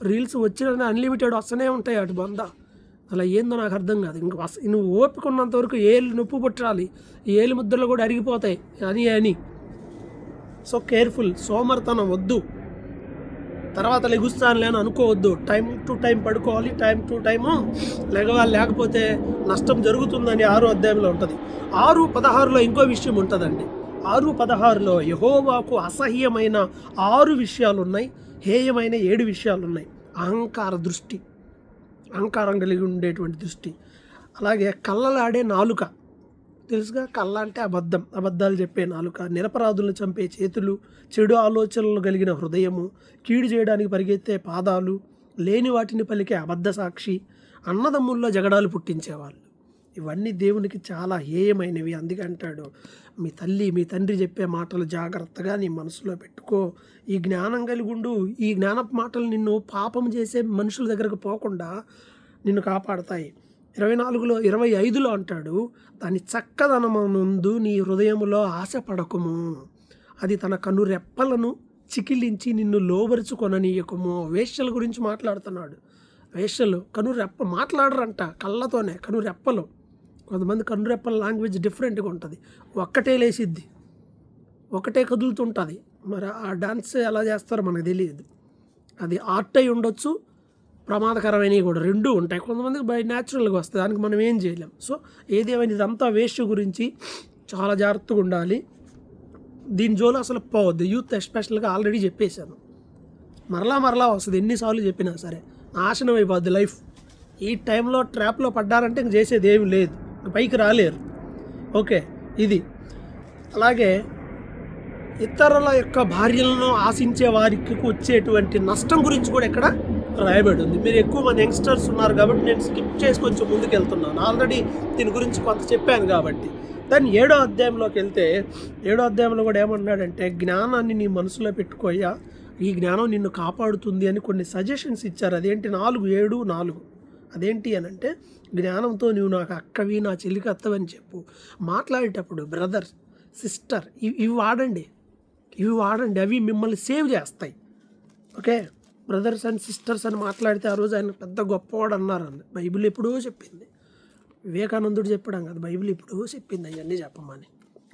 రీల్స్ వచ్చిన అన్లిమిటెడ్ వస్తూనే ఉంటాయి అటు బంద. అలా ఏందో నాకు అర్థం కాదు. ఇంక నువ్వు ఓపిక ఉన్నంత వరకు ఏళ్ళు నొప్పి పుట్టాలి, ఏలు ముద్రలు కూడా అరిగిపోతాయి అని. సో కేర్ఫుల్, సోమర్తనం వద్దు. తర్వాత లెగుస్తానులే అని అనుకోవద్దు. టైం టు టైం పడుకోవాలి, టైం టు టైము లెగవాలి, లేకపోతే నష్టం జరుగుతుందని 6వ అధ్యాయంలో ఉంటుంది. 6:16లో ఇంకో విషయం ఉంటుందండి. 6:16లో యెహోవాకు అసహ్యమైన 6 విషయాలు ఉన్నాయి, హేయమైన 7 విషయాలు ఉన్నాయి. అహంకార దృష్టి, అహంకారం కలిగి ఉండేటువంటి దృష్టి. అలాగే కళ్ళలాడే నాలుక, తెలుసుగా, కళ్ళ అంటే అబద్ధాలు చెప్పే నాలుక, నిరపరాధులను చంపే చేతులు, చెడు ఆలోచనలు కలిగిన హృదయము, కీడు చేయడానికి పరిగెత్తే పాదాలు, లేని వాటిని పలికే అబద్ధ సాక్షి, అన్నదమ్ముల్లో జగడాలు పుట్టించేవాళ్ళు. ఇవన్నీ దేవునికి చాలా హేయమైనవి. అందుకే అంటాడు, మీ తల్లి మీ తండ్రి చెప్పే మాటలు జాగ్రత్తగా నీ మనసులో పెట్టుకో, ఈ జ్ఞానం కలిగి ఉండు. ఈ జ్ఞానపు మాటలు నిన్ను పాపం చేసే మనుషుల దగ్గరకు పోకుండా నిన్ను కాపాడతాయి. 25లో అంటాడు, దాని చక్కదనమునందు నీ హృదయములో ఆశపడకము, అది తన కనురెప్పలను చికిలించి నిన్ను లోబరుచుకొననీయకము. వేశ్యల గురించి మాట్లాడుతున్నాడు. వేశ్యలు కనురెప్ప మాట్లాడరంట, కళ్ళతోనే కనురెప్పలు. కొంతమంది కనురెప్పల లాంగ్వేజ్ డిఫరెంట్గా ఉంటుంది. ఒక్కటే లేసిద్ది, ఒకటే కదులుతుంటుంది. మరి ఆ డాన్స్ ఎలా చేస్తారో మనకు తెలియదు. అది ఆర్ట్ అయి ఉండొచ్చు, ప్రమాదకరమైనవి కూడా, రెండూ ఉంటాయి. కొంతమందికి బై న్యాచురల్గా వస్తుంది, దానికి మనం ఏం చేయలేం. సో ఏదేమైనా ఇదంతా వేస్ట్ గురించి చాలా జాగ్రత్తగా ఉండాలి. దీని జోలు అసలు పోవద్దు. యూత్ ఎస్పెషల్గా ఆల్రెడీ చెప్పేశాను. మరలా వస్తుంది, ఎన్నిసార్లు చెప్పినా సరే. నాశనం అయిపోద్ది లైఫ్. ఈ టైంలో ట్రాప్లో పడ్డారంటే ఇంక చేసేది ఏమి లేదు, పైకి రాలేరు. ఓకే, ఇది. అలాగే ఇతరుల యొక్క భార్యలను ఆశించే వారికి వచ్చేటువంటి నష్టం గురించి కూడా ఇక్కడ రాయబడి ఉంది. మీరు ఎక్కువ మంది యంగ్స్టర్స్ ఉన్నారు కాబట్టి నేను స్కిప్ చేసి కొంచెం ముందుకు వెళ్తున్నాను. ఆల్రెడీ దీని గురించి కొంత చెప్పాను కాబట్టి. దాన్ని 7వ అధ్యాయంలోకి వెళ్తే, 7వ అధ్యాయంలో కూడా ఏమన్నాడంటే, జ్ఞానాన్ని నీ మనసులో పెట్టుకోయ్యా, ఈ జ్ఞానం నిన్ను కాపాడుతుంది అని కొన్ని సజెషన్స్ ఇచ్చారు. అదేంటి 4, 7, 4 అదేంటి అని అంటే, జ్ఞానంతో నువ్వు నాకు అక్కవి, నా చెల్లికి అత్తవని చెప్పు. మాట్లాడేటప్పుడు బ్రదర్, సిస్టర్ ఇవి వాడండి. అవి మిమ్మల్ని సేవ్ చేస్తాయి. ఓకే, బ్రదర్స్ అండ్ సిస్టర్స్ అని మాట్లాడితే ఆ రోజు ఆయన పెద్ద గొప్పవాడు అన్నారని బైబిల్ ఎప్పుడూ చెప్పింది. వివేకానందుడు చెప్పడం కాదు, బైబిల్ ఎప్పుడూ చెప్పింది అవన్నీ చెప్పమని.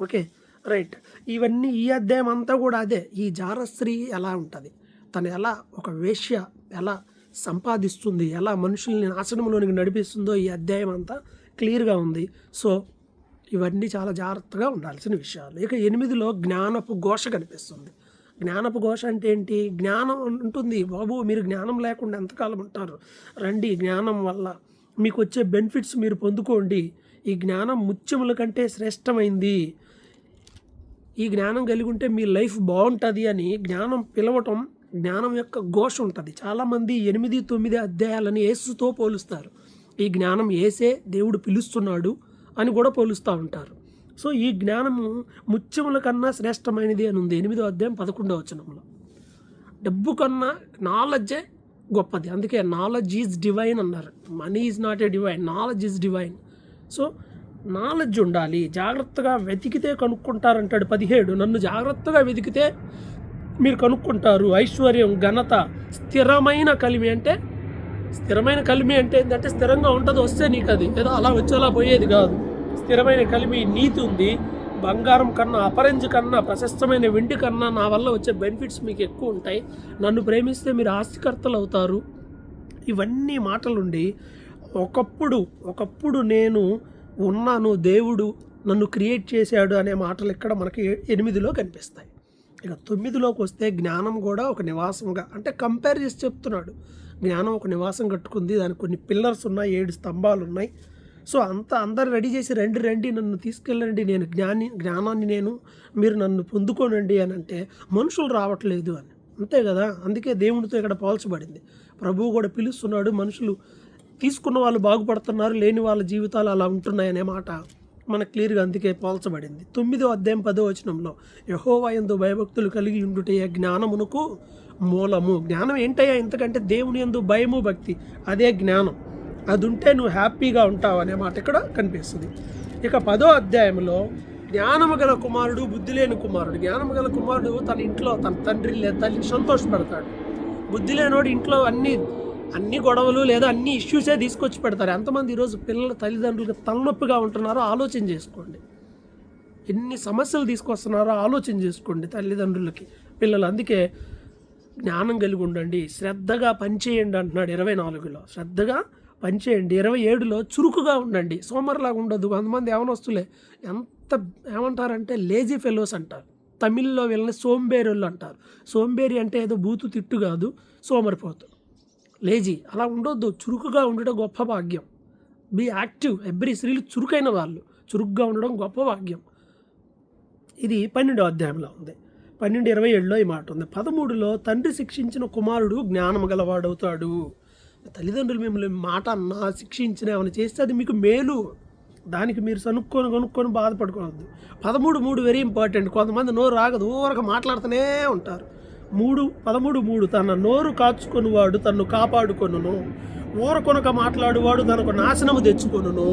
Okay, right. ఇవన్నీ ఈ అధ్యాయం అంతా కూడా అదే. ఈ జారస్త్రీ ఎలా ఉంటుంది, తను ఎలా ఒక వేశ్య ఎలా సంపాదిస్తుంది, ఎలా మనుషుల్ని నాశనంలోనికి నడిపిస్తుందో ఈ అధ్యాయం అంతా క్లియర్గా ఉంది. సో ఇవన్నీ చాలా జాగ్రత్తగా ఉండాల్సిన విషయాలు. ఇక 8లో జ్ఞానపు ఘోష కనిపిస్తుంది. జ్ఞానపు ఘోష అంటే ఏంటి? జ్ఞానం ఉంటుంది, బాబు మీరు జ్ఞానం లేకుండా ఎంతకాలం ఉంటారు, రండి జ్ఞానం వల్ల మీకు వచ్చే బెనిఫిట్స్ మీరు పొందుకోండి. ఈ జ్ఞానం ముత్యముల కంటే శ్రేష్టమైంది, ఈ జ్ఞానం కలిగి ఉంటే మీ లైఫ్ బాగుంటుంది అని జ్ఞానం పిలవటం, జ్ఞానం యొక్క ఘోష ఉంటుంది. చాలామంది 8, 9 అధ్యాయాలని యేసుతో పోలుస్తారు. ఈ జ్ఞానం యేసే దేవుడు పిలుస్తున్నాడు అని కూడా పోలుస్తూ ఉంటారు. సో ఈ జ్ఞానము ముత్యముల కన్నా శ్రేష్టమైనది అని ఉంది 8వ అధ్యాయం 11వ వచనంలో. డబ్బు కన్నా నాలెడ్జే గొప్పది. అందుకే నాలెడ్జ్ ఈజ్ డివైన్ అన్నారు. Money is not a divine, knowledge is divine. So knowledge ఉండాలి. జాగ్రత్తగా వెతికితే కనుక్కుంటారంటాడు 17. నన్ను జాగ్రత్తగా వెతికితే మీరు కనుక్కుంటారు. ఐశ్వర్యం, ఘనత, స్థిరమైన కలిమి అంటే ఏంటంటే స్థిరంగా ఉంటుంది, వస్తే నీకు అది ఏదో అలా వచ్చేలా పోయేది కాదు. స్థిరమైన కలిమి, నీతి ఉంది. బంగారం కన్నా, అపరంజి కన్నా, ప్రశస్తమైన వెండి కన్నా నా వల్ల వచ్చే బెనిఫిట్స్ మీకు ఎక్కువ ఉంటాయి. నన్ను ప్రేమిస్తే మీరు ఆస్తికర్తలు అవుతారు. ఇవన్నీ మాటలుండి ఒకప్పుడు నేను ఉన్నాను, దేవుడు నన్ను క్రియేట్ చేశాడు అనే మాటలు ఇక్కడ మనకి 8లో కనిపిస్తాయి. ఇక 9లోకి వస్తే జ్ఞానం కూడా ఒక నివాసంగా, అంటే కంపేర్ చేసి చెప్తున్నాడు. జ్ఞానం ఒక నివాసం కట్టుకుంది, దానికి కొన్ని పిల్లర్స్ ఉన్నాయి, 7 స్తంభాలు ఉన్నాయి. సో అందరు రెడీ చేసి రండి నన్ను తీసుకెళ్ళండి, నేను జ్ఞానాన్ని మీరు నన్ను పొందుకోనండి అని అంటే మనుషులు రావట్లేదు అని, అంతే కదా. అందుకే దేవునితో ఇక్కడ పోల్చబడింది. ప్రభువు కూడా పిలుస్తున్నాడు, మనుషులు తీసుకున్న వాళ్ళు బాగుపడుతున్నారు, లేని వాళ్ళ జీవితాలు అలా ఉంటున్నాయనే మాట మనకు క్లియర్గా అందుకే పోల్చబడింది. 9వ అధ్యాయం 10వ వచనంలో యెహోవా యందు భయభక్తులు కలిగి ఉండుటయే జ్ఞానమునకు మూలము. జ్ఞానం ఏంటయ్యా ఇంతకంటే దేవుని యందు భయము భక్తి, అదే జ్ఞానం. అది ఉంటే నువ్వు హ్యాపీగా ఉంటావు అనే మాట ఇక్కడ కనిపిస్తుంది. ఇక 10వ అధ్యాయంలో జ్ఞానము గల కుమారుడు బుద్ధి లేని కుమారుడు. జ్ఞానము గల కుమారుడు తన ఇంట్లో తన తండ్రి లేదా తల్లిని సంతోషపెడతాడు. బుద్ధి లేనోడు ఇంట్లో అన్ని గొడవలు లేదా అన్ని ఇష్యూసే తీసుకొచ్చి పెడతారు. ఎంతమంది ఈరోజు పిల్లల తల్లిదండ్రులకు తలనొప్పిగా ఉంటున్నారో ఆలోచన చేసుకోండి. ఎన్ని సమస్యలు తీసుకొస్తున్నారో ఆలోచన చేసుకోండి తల్లిదండ్రులకి పిల్లలు. అందుకే జ్ఞానం కలిగి ఉండండి, శ్రద్ధగా పనిచేయండి అంటున్నాడు 24లో. శ్రద్ధగా పనిచేయండి. 27లో చురుకుగా ఉండండి, సోమరిలాగా ఉండొద్దు. కొంతమంది ఏమనొస్తులే ఎంత ఏమంటారంటే లేజీ ఫెలోస్ అంటారు. తమిళ్లో వీళ్ళని సోంబేరులు అంటారు. సోంబేరి అంటే ఏదో బూతు తిట్టు కాదు, సోమరిపోతు, లేజీ. అలా ఉండొద్దు. చురుకుగా ఉండడం గొప్ప భాగ్యం. Be active. ఎవ్రీ స్త్రీలు చురుకైన వాళ్ళు, చురుగ్గా ఉండడం గొప్ప భాగ్యం. ఇది 12వ అధ్యాయంలో ఉంది. 12:27లో ఈ మాట ఉంది. 13లో తండ్రి శిక్షించిన కుమారుడు జ్ఞానం గలవాడవుతాడు. తల్లిదండ్రులు మిమ్మల్ని మాట అన్నా శిక్షించిన ఏమైనా చేస్తే అది మీకు మేలు. దానికి మీరు కొనుక్కొని బాధపడుకోవద్దు. 13:3 వెరీ ఇంపార్టెంట్. కొంతమంది నోరు ఆగదు, ఊరక మాట్లాడుతూనే ఉంటారు. 13:3 తన నోరు కాచుకొనివాడు తన్ను కాపాడుకొనును, ఊరకొనక మాట్లాడువాడు తనకు నాశనము తెచ్చుకొనును.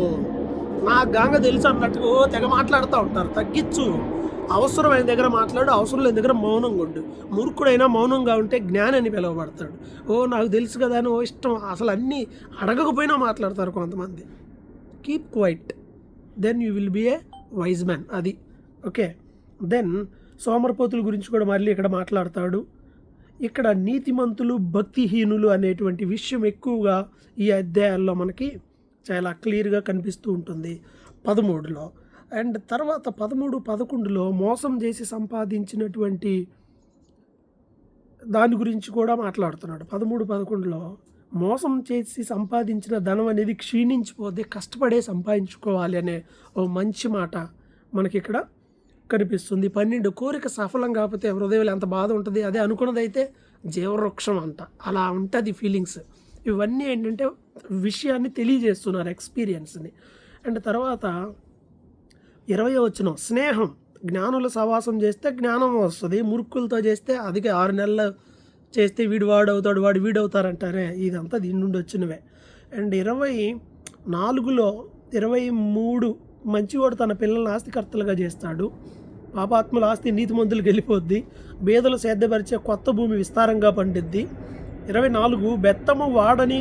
నా గాంగ తెలుసు అన్నట్టుగా తెగ మాట్లాడుతూ ఉంటారు. తగ్గించు. అవసరమైన దగ్గర మాట్లాడు, అవసరం లేని దగ్గర మౌనంగా ఉండు. మూర్ఖుడైనా మౌనంగా ఉంటే జ్ఞాని అని పిలువబడతాడు. నాకు తెలుసు కదా అని ఇష్టం అసలు అన్నీ అడగకపోయినా మాట్లాడతారు కొంతమంది. Keep quiet, then you will be a wise man. అది ఓకే. దెన్ సోమరపోతుల గురించి కూడా మళ్ళీ ఇక్కడ మాట్లాడతాడు. ఇక్కడ నీతిమంతులు భక్తిహీనులు అనేటువంటి విషయం ఎక్కువగా ఈ అధ్యాయాల్లో మనకి చాలా క్లియర్గా కనిపిస్తూ ఉంటుంది 13లో. అండ్ తర్వాత 13, 11లో మోసం చేసి సంపాదించినటువంటి దాని గురించి కూడా మాట్లాడుతున్నాడు. 13, 11లో మోసం చేసి సంపాదించిన ధనం అనేది క్షీణించిపోతే కష్టపడే సంపాదించుకోవాలి అనే ఓ మంచి మాట మనకి ఇక్కడ కనిపిస్తుంది. 12 కోరిక సఫలం కాకపోతే హృదయంలో ఎంత బాధ ఉంటుంది. అదే అనుకున్నదైతే జీవవృక్షం అంట, అలా ఉంటుంది ఫీలింగ్స్. ఇవన్నీ ఏంటంటే విషయాన్ని తెలియజేస్తున్నారు, ఎక్స్పీరియన్స్ని. అండ్ తర్వాత 20వ వచనం స్నేహం. జ్ఞానుల సహవాసం చేస్తే జ్ఞానం వస్తుంది, మూర్ఖులతో చేస్తే అది 6 నెలలు చేస్తే వీడు వాడవుతాడు వాడు వీడవుతారంటారే, ఇదంతా దీని నుండి వచ్చినవే. అండ్ 24లో 23 మంచివాడు తన పిల్లల్ని ఆస్తికర్తలుగా చేస్తాడు, పాపాత్ముల ఆస్తి నీతిమంతులకు వెళ్ళిపోద్ది, బేదలు సేద్యపరిచే కొత్త భూమి విస్తారంగా పండిద్ది. 24 బెత్తము వాడని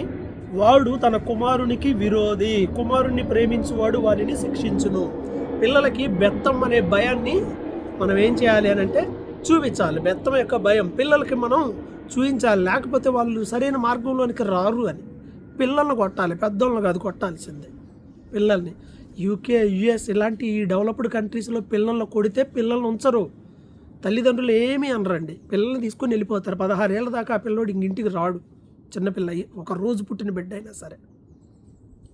వాడు తన కుమారునికి విరోధి, కుమారుణ్ణి ప్రేమించువాడు వారిని శిక్షించును. పిల్లలకి బెత్తం అనే భయాన్ని మనం ఏం చేయాలి అని అంటే చూపించాలి. బెత్తం యొక్క భయం పిల్లలకి మనం చూపించాలి, లేకపోతే వాళ్ళు సరైన మార్గంలోనికి రారు అని. పిల్లల్ని కొట్టాలి, పెద్దోళ్ళని కాదు కొట్టాల్సిందే పిల్లల్ని. యూకే, యుఎస్ ఇలాంటి ఈ డెవలప్డ్ కంట్రీస్లో పిల్లల్ని కొడితే పిల్లల్ని ఉంచరు, తల్లిదండ్రులు ఏమీ అనరండి, పిల్లల్ని తీసుకొని వెళ్ళిపోతారు. 16 ఏళ్ళ దాకా ఆ పిల్లోడు ఇంటికి రాడు. చిన్నపిల్ల, ఒక రోజు పుట్టిన బిడ్డ అయినా సరే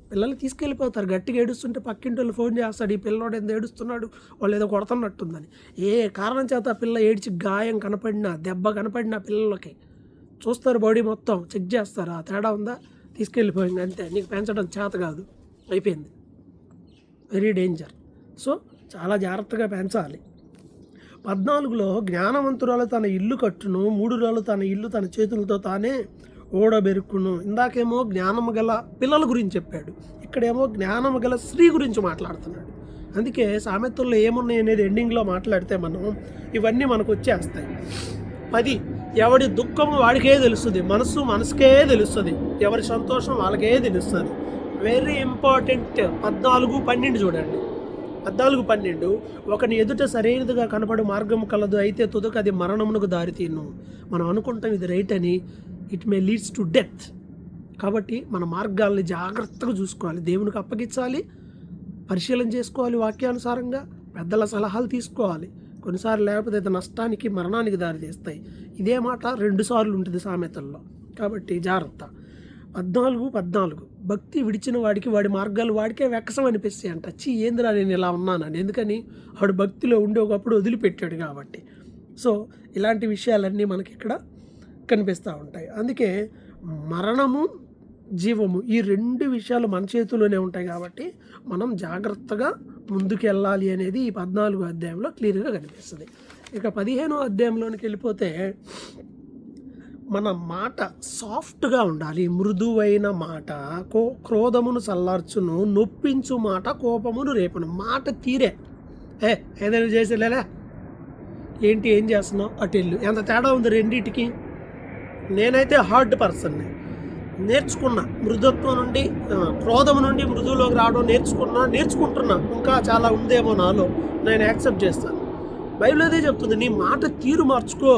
పిల్లల్ని తీసుకెళ్ళిపోతారు. గట్టిగా ఏడుస్తుంటే పక్కింటి వాళ్ళు ఫోన్ చేస్తాడు, ఈ పిల్లోడు ఎంత ఏడుస్తున్నాడు, వాళ్ళు ఏదో కొడుతున్నట్టుందని. ఏ కారణం చేత ఆ పిల్ల ఏడ్చి గాయం కనపడినా దెబ్బ కనపడినా పిల్లలకి చూస్తారు, బాడీ మొత్తం చెక్ చేస్తారు, ఆ తేడా ఉందా తీసుకెళ్ళిపోయింది అంతే, నీకు పెంచడం చేత కాదు, అయిపోయింది. Very danger. సో చాలా జాగ్రత్తగా పెంచాలి. 14లో జ్ఞానవంతురాలు తన ఇల్లు కట్టును, 3 రోజులు తన ఇల్లు తన చేతులతో తానే ఓడబెరుకును. ఇందాకేమో జ్ఞానము గల పిల్లల గురించి చెప్పాడు, ఇక్కడేమో జ్ఞానము గల స్త్రీ గురించి మాట్లాడుతున్నాడు. అందుకే సామెతల్లో ఏమున్నాయి అనేది ఎండింగ్లో మాట్లాడితే మనం ఇవన్నీ మనకు వచ్చేస్తాయి. 10 ఎవడి దుఃఖము వాడికే తెలుస్తుంది, మనసుకే తెలుస్తుంది, ఎవరి సంతోషం వాళ్ళకే తెలుస్తుంది. Very important. 14, 12 చూడండి. 14, 12 ఒకని ఎదుట సరైనదిగా కనపడు మార్గం కలదు, అయితే తుదకు అది మరణమునకు దారితీను. మనం అనుకుంటాం ఇది రైట్ అని, it may leads to death. కాబట్టి మన మార్గాల్ని జాగ్రత్తగా చూసుకోవాలి, దేవునికి అప్పగించాలి, పరిశీలన చేసుకోవాలి, వాక్యానుసారంగా పెద్దల సలహాలు తీసుకోవాలి. కొన్నిసార్లు లేకపోతే అది నష్టానికి మరణానికి దారితీస్తాయి. ఇదే మాట 2 సార్లు ఉంటుంది సామెతల్లో, కాబట్టి జాగ్రత్త. 14 భక్తి విడిచిన వాడికి వాడి మార్గాలు వాడికే వెక్కసం అనిపిస్తాయి అంట. ఏందిరా నేను ఇలా ఉన్నానని, ఎందుకని వాడు భక్తిలో ఉండే ఒకప్పుడు వదిలిపెట్టాడు కాబట్టి. సో ఇలాంటి విషయాలన్నీ మనకి ఇక్కడ కనిపిస్తూ ఉంటాయి. అందుకే మరణము జీవము, ఈ 2 విషయాలు మన చేతిలోనే ఉంటాయి కాబట్టి మనం జాగ్రత్తగా ముందుకెళ్ళాలి అనేది ఈ 14వ అధ్యాయంలో క్లియర్గా కనిపిస్తుంది. ఇక 15వ అధ్యాయంలోనికి వెళ్ళిపోతే మన మాట సాఫ్ట్గా ఉండాలి. మృదువైన మాట క్రోధమును చల్లార్చును, నొప్పించు మాట కోపమును రేపును. మాట తీరే ఏదైనా చేసేలేలా ఏంటి ఏం చేస్తున్నావు అటు వెళ్ళు, ఎంత తేడా ఉంది రెండింటికి. నేనైతే హార్డ్ పర్సన్ని, నేర్చుకున్నా మృదుత్వం నుండి క్రోధం నుండి మృదువులోకి రావడం నేర్చుకుంటున్నా. ఇంకా చాలా ఉందేమో నాలో, నేను యాక్సెప్ట్ చేస్తాను. బైబిల్ అదే చెప్తుంది, నీ మాట తీరు మార్చుకో.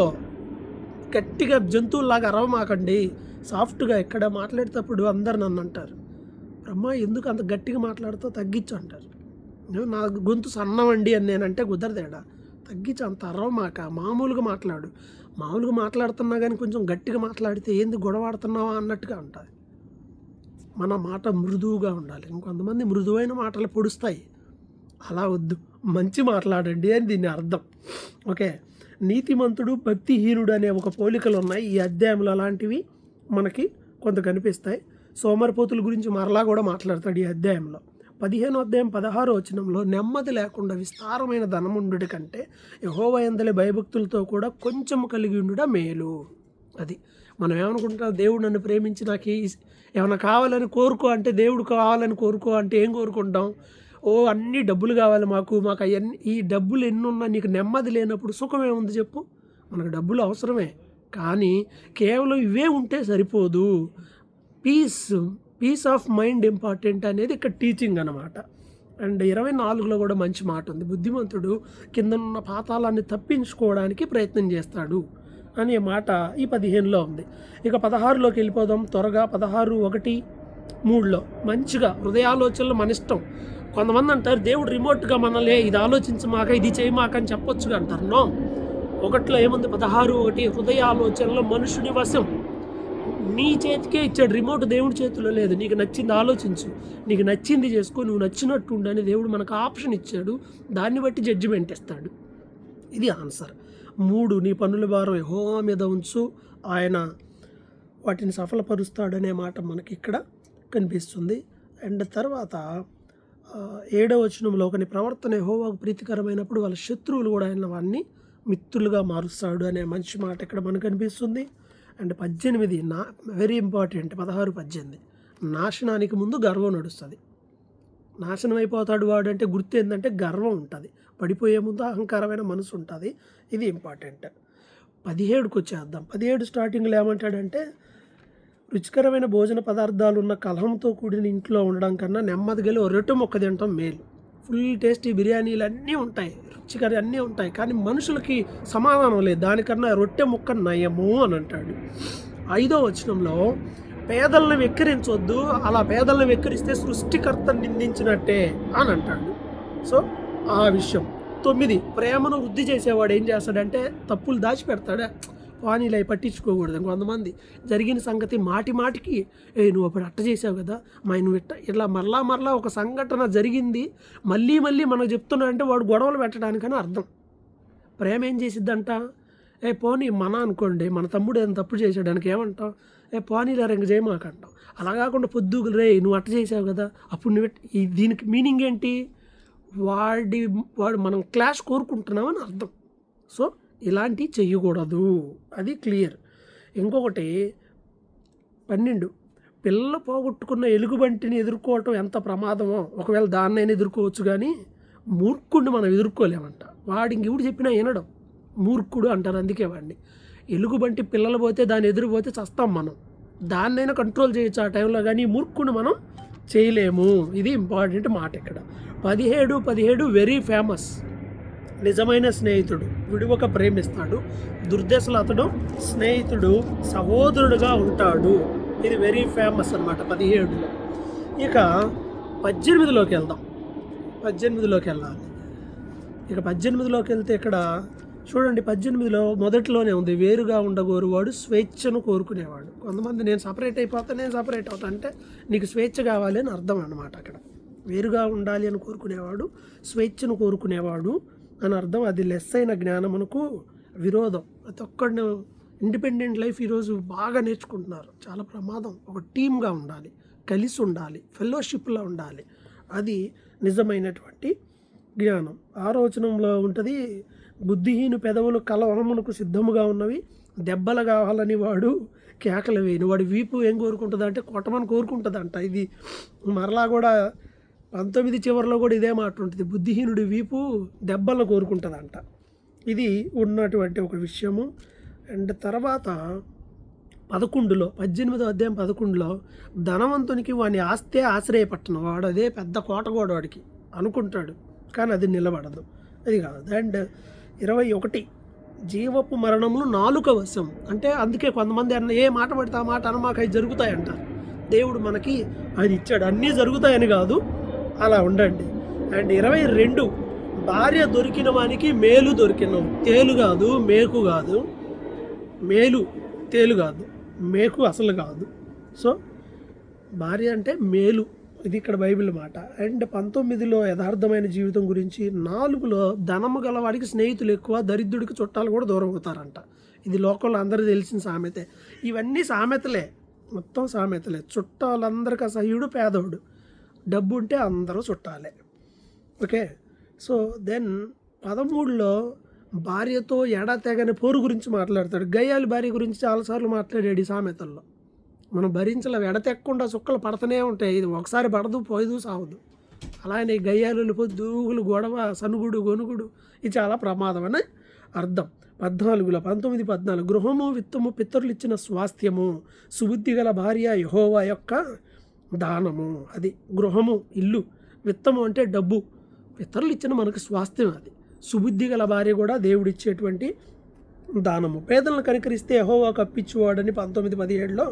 గట్టిగా జంతువుల్లాగా అరవమాకండి, సాఫ్ట్గా. ఎక్కడ మాట్లాడేటప్పుడు అందరు నన్ను అంటారు, బ్రహ్మ ఎందుకు అంత గట్టిగా మాట్లాడుతావు, తగ్గించు అంటారు. నా గొంతు సన్నమండి అని నేనంటే కుదరదేడా, తగ్గించు, అంత అరవమాక, మామూలుగా మాట్లాడు. మామూలుగా మాట్లాడుతున్నా కానీ కొంచెం గట్టిగా మాట్లాడితే ఏంది గొడవాడుతున్నావా అన్నట్టుగా ఉంటుంది. మన మాట మృదువుగా ఉండాలి. ఇంకొంతమంది మృదువైన మాటలు పొడుస్తాయి, అలా వద్దు, మంచి మాట్లాడండి అని దీని అర్థం. ఓకే, నీతిమంతుడు భక్తిహీనుడు అనే ఒక పోలికలు ఉన్నాయి ఈ అధ్యాయంలో. అలాంటివి మనకి కొంత కనిపిస్తాయి. సోమరిపోతుల గురించి మరలా కూడా మాట్లాడతాడు ఈ అధ్యాయంలో. 15వ అధ్యాయం 16వ వచనంలో, నెమ్మది లేకుండా విస్తారమైన ధనముండుడి కంటే యెహోవా యందలి భయభక్తులతో కూడా కొంచెం కలిగి ఉండుట మేలు. అది మనం ఏమనుకుంటాం, దేవుడు నన్ను ప్రేమించి నాకు ఏమైనా కావాలని కోరుకో అంటే, దేవుడు కావాలని కోరుకో అంటే ఏం కోరుకుంటాం, అన్నీ డబ్బులు కావాలి మాకు అవన్నీ. ఈ డబ్బులు ఎన్నున్నా నీకు నెమ్మది లేనప్పుడు సుఖం ఏముంది చెప్పు. మనకు డబ్బులు అవసరమే, కానీ కేవలం ఇవే ఉంటే సరిపోదు. పీస్ ఆఫ్ మైండ్ ఇంపార్టెంట్ అనేది ఇక్కడ టీచింగ్ అనమాట. అండ్ 24లో కూడా మంచి మాట ఉంది, బుద్ధిమంతుడు కిందనున్న పాతాళాన్ని తప్పించుకోవడానికి ప్రయత్నం చేస్తాడు అనే మాట ఈ 15లో ఉంది. ఇక 16లోకి వెళ్ళిపోదాం త్వరగా. 16:1-3లో మంచిగా హృదయాలోచనలు మన ఇష్టం. కొంతమంది అంటారు దేవుడు రిమోట్గా మనల్ని ఇది ఆలోచించమాక ఇది చేయమాక అని చెప్పొచ్చుగా అంటారు. నో, 1లో ఏముంది, 16:1 హృదయాలోచనలో మనుషుని వశం. నీ చేతికే ఇచ్చాడు రిమోట్, దేవుడి చేతిలో లేదు. నీకు నచ్చింది ఆలోచించు, నీకు నచ్చింది చేసుకో, నువ్వు నచ్చినట్టు ఉండని దేవుడు మనకు ఆప్షన్ ఇచ్చాడు. దాన్ని బట్టి జడ్జిమెంట్ ఇస్తాడు. ఇది ఆన్సర్. 3, నీ పనుల భారం యెహోవా మీద ఉంచు, ఆయన వాటిని సఫలపరుస్తాడనే మాట మనకి ఇక్కడ కనిపిస్తుంది. అండ్ తర్వాత 7వ వచనంలో, ఒకని ప్రవర్తన యెహోవాకు ప్రీతికరమైనప్పుడు వాళ్ళ శత్రువులు కూడా ఆయన వారిని మిత్రులుగా మారుస్తాడు అనే మంచి మాట ఇక్కడ మనకు కనిపిస్తుంది. అండ్ 18 వెరీ ఇంపార్టెంట్, 16-18 నాశనానికి ముందు గర్వం నడుస్తుంది. నాశనం అయిపోతాడు వాడు అంటే గుర్తు ఏంటంటే గర్వం ఉంటుంది, పడిపోయే ముందు అహంకారమైన మనసు ఉంటుంది. ఇది ఇంపార్టెంట్. 17కి వచ్చేద్దాం. 17 స్టార్టింగ్లో ఏమంటాడంటే, రుచికరమైన భోజన పదార్థాలు ఉన్న కలహంతో కూడిన ఇంట్లో ఉండడం కన్నా నెమ్మదిగా ఓ రొట్టె ముక్క తినటం మేలు. ఫుల్ టేస్టీ బిర్యానీలు అన్నీ ఉంటాయి, రుచికర అన్నీ ఉంటాయి, కానీ మనుషులకి సమాధానం లేదు. దానికన్నా రొట్టె ముక్క నయము అని అంటాడు. 5వ వచనంలో, పేదలను వెక్కిరించొద్దు, అలా పేదలను వెక్కిరిస్తే సృష్టికర్త నిందించినట్టే అని అంటాడు. సో ఆ విషయం. 9, ప్రేమను వృద్ధి చేసేవాడు ఏం చేస్తాడంటే తప్పులు దాచిపెడతాడా, వాణిలై పట్టించుకోకూడదు. కొంతమంది జరిగిన సంగతి మాటికి నువ్వు అప్పుడు అట్ట చేసావు కదా, నువ్వు ఇట్లా మరలా ఒక సంఘటన జరిగింది మళ్ళీ మనకు చెప్తున్నాడంటే వాడు గొడవలు పెట్టడానికని అర్థం. ప్రేమ ఏం చేసిద్దంట, పోనీ మన అనుకోండి, మన తమ్ముడు ఏదైనా తప్పు చేసాడానికి ఏమంటాం, పోనీలా ఇంక చేయమాకంటాం. అలా కాకుండా పొద్దుగులు నువ్వు అట్ట చేసావు కదా, అప్పుడు నువ్వు దీనికి మీనింగ్ ఏంటి, వాడు మనం క్లాష్ కోరుకుంటున్నామని అర్థం. సో ఇలాంటివి చెయ్యకూడదు, అది క్లియర్. ఇంకొకటి 12, పిల్లలు పోగొట్టుకున్న ఎలుగుబంటిని ఎదుర్కోవటం ఎంత ప్రమాదమో, ఒకవేళ దాన్నైనా ఎదుర్కోవచ్చు కానీ మూర్ఖుడిని మనం ఎదుర్కోలేమంట. వాడు ఇంకెప్పుడు చెప్పినా వినడం, మూర్ఖుడు అంటారు. అందుకే వాడిని. ఎలుగుబంటి పిల్లలు పోతే దాన్ని ఎదురుపోతే చస్తాం మనం, దాన్నైనా కంట్రోల్ చేయొచ్చు ఆ టైంలో, కానీ మూర్ఖుడిని మనం చేయలేము. ఇది ఇంపార్టెంట్ మాట ఇక్కడ. 17 వెరీ ఫేమస్. నిజమైన స్నేహితుడు విడువక ప్రేమిస్తాడు, దుర్దశలు అతడు స్నేహితుడు సహోదరుడుగా ఉంటాడు. ఇది వెరీ ఫేమస్ అన్నమాట 17లో. ఇక 18లోకి వెళ్దాం. 18లోకి వెళ్ళాలి. ఇక 18లోకి వెళ్తే ఇక్కడ చూడండి, 18లో మొదటిలోనే ఉంది, వేరుగా ఉండగోరువాడు స్వేచ్ఛను కోరుకునేవాడు. కొంతమంది నేను సపరేట్ అవుతా అంటే నీకు స్వేచ్ఛ కావాలి అని అర్థం అన్నమాట. అక్కడ వేరుగా ఉండాలి అని కోరుకునేవాడు, స్వేచ్ఛను కోరుకునేవాడు అని అర్థం. అది లెస్ అయిన జ్ఞానమునకు విరోధం. ప్రతి ఒక్కడిని ఇండిపెండెంట్ లైఫ్ ఈరోజు బాగా నేర్చుకుంటున్నారు. చాలా ప్రమాదం. ఒక టీమ్గా ఉండాలి, కలిసి ఉండాలి, ఫెలోషిప్లో ఉండాలి. అది నిజమైనటువంటి జ్ఞానం. ఆలోచనలో ఉంటుంది, బుద్ధిహీన పెదవులు కలవరమునకు సిద్ధముగా ఉన్నవి, దెబ్బలు కావాలని వాడు కేకలు వేయను. వాడి వీపు ఏం కోరుకుంటుంది అంటే కొట్టమని కోరుకుంటుందంట. ఇది మరలా కూడా 19 చివరిలో కూడా ఇదే మాట ఉంటుంది, బుద్ధిహీనుడి వీపు దెబ్బలను కోరుకుంటుందంట. ఇది ఉన్నటువంటి ఒక విషయము. అండ్ తర్వాత 18వ అధ్యాయం 11లో ధనవంతునికి వాని ఆస్తే ఆశ్రయపట్టను, వాడు అదే పెద్ద కోటగోడ వాడికి అనుకుంటాడు, కానీ అది నిలబడదు. అది కాదు. అండ్ 21 జీవపు మరణములు నాలుక వశం. అంటే అందుకే కొంతమంది ఏ మాట పడితే ఆ మాట అనమాక అవి జరుగుతాయంటారు. దేవుడు మనకి అది ఇచ్చాడు, అన్నీ జరుగుతాయని కాదు, అలా ఉండండి. అండ్ 22 భార్య దొరికిన వానికి మేలు దొరికిన, తేలు కాదు మేకు కాదు, మేలు తేలు కాదు, మేకు అసలు కాదు. సో భార్య అంటే మేలు, ఇది ఇక్కడ బైబిల్ మాట. అండ్ 19లో యథార్థమైన జీవితం గురించి, 4లో ధనము గలవాడికి స్నేహితులు ఎక్కువ, దరిద్రుడికి చుట్టాలు కూడా దూరం అవుతారంట. ఇది లోకంలో అందరికీ తెలిసిన సామెతే. ఇవన్నీ సామెతలే, మొత్తం సామెతలే. చుట్టాలందరికీ అసహ్యుడు పేదోడు, డబ్బు ఉంటే అందరూ చుట్టాలే. ఓకే. సో దెన్ 13లో భార్యతో ఎడతెగని పోరు గురించి మాట్లాడతాడు. గయ్యాలి భార్య గురించి చాలాసార్లు మాట్లాడాడు ఈ సామెతల్లో. మనం భరించలేం, ఎడతెక్కకుండా చుక్కలు పడుతూనే ఉంటాయి. ఇది ఒకసారి పడదు, పోయదు, సావదు. అలానే గయ్యాలు పొద్దుగులు, గొడవ, సనుగుడు, గొనుగుడు, ఇది చాలా ప్రమాదం అని అర్థం. 19 గృహము విత్తము పితరులు ఇచ్చిన స్వాస్థ్యము, సుబుద్ధి గల భార్య యెహోవా యొక్క దానము. అది గృహము, ఇల్లు. విత్తము అంటే డబ్బు, పితరులు ఇచ్చిన మనకు స్వాస్థ్యం. అది సుబుద్ధి గల భార్య కూడా దేవుడిచ్చేటువంటి దానము. పేదలను కనికరిస్తే యెహోవాకు అప్పిచ్చువాడని 19:17లో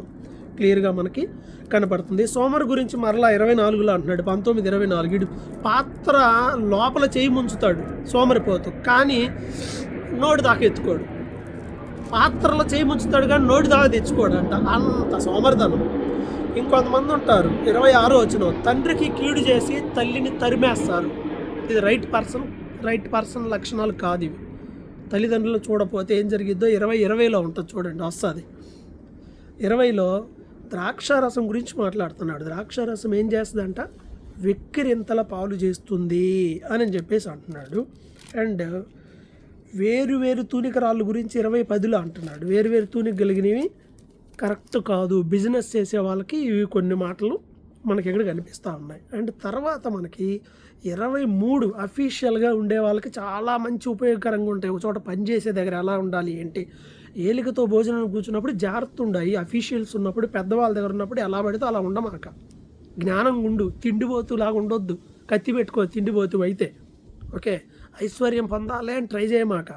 క్లియర్గా మనకి కనపడుతుంది. సోమరు గురించి మరలా 24లో అంటున్నాడు. 19:24 పాత్ర లోపల చేయి ముంచుతాడు సోమరిపోతూ, కానీ నోటి దాకా ఎత్తుకోడు. పాత్రలో చేయి ముంచుతాడు కానీ నోటి దాకా తెచ్చుకోడు అంట, అంత సోమరితనం. ఇంకొంతమంది ఉంటారు, 26వ వచనం, తండ్రికి కీడు చేసి తల్లిని తరిమేస్తారు. ఇది రైట్ పర్సన్ లక్షణాలు కాదు ఇవి. తల్లిదండ్రులను చూడపోతే ఏం జరిగిద్దో 20లో ఉంటుంది చూడండి, వస్తుంది. 20లో ద్రాక్షారసం గురించి మాట్లాడుతున్నాడు. ద్రాక్షారసం ఏం చేస్తుందంట, వెక్కిరింతల పాలు చేస్తుంది అని చెప్పేసి అంటున్నాడు. అండ్ వేరు తూనిక రాళ్ళు గురించి 20:10లో అంటున్నాడు. వేరు తూనిక కలిగినవి కరెక్ట్ కాదు. బిజినెస్ చేసే వాళ్ళకి ఇవి కొన్ని మాటలు మనకి ఎక్కడ కనిపిస్తూ ఉన్నాయి. అండ్ తర్వాత మనకి 23 అఫీషియల్గా ఉండే వాళ్ళకి చాలా మంచి ఉపయోగకరంగా ఉంటాయి. ఒక చోట పనిచేసే దగ్గర ఎలా ఉండాలి ఏంటి, ఏలికతో భోజనం కూర్చున్నప్పుడు జాగ్రత్త ఉండాలి. అఫీషియల్స్ ఉన్నప్పుడు, పెద్దవాళ్ళ దగ్గర ఉన్నప్పుడు ఎలా పడితే అలా ఉండమాక. జ్ఞానం ఉండు, తిండిపోతులాగా ఉండొద్దు. కత్తి పెట్టుకో తిండిపోతు అయితే. ఓకే. ఐశ్వర్యం పొందాలి అని ట్రై చేయమాక,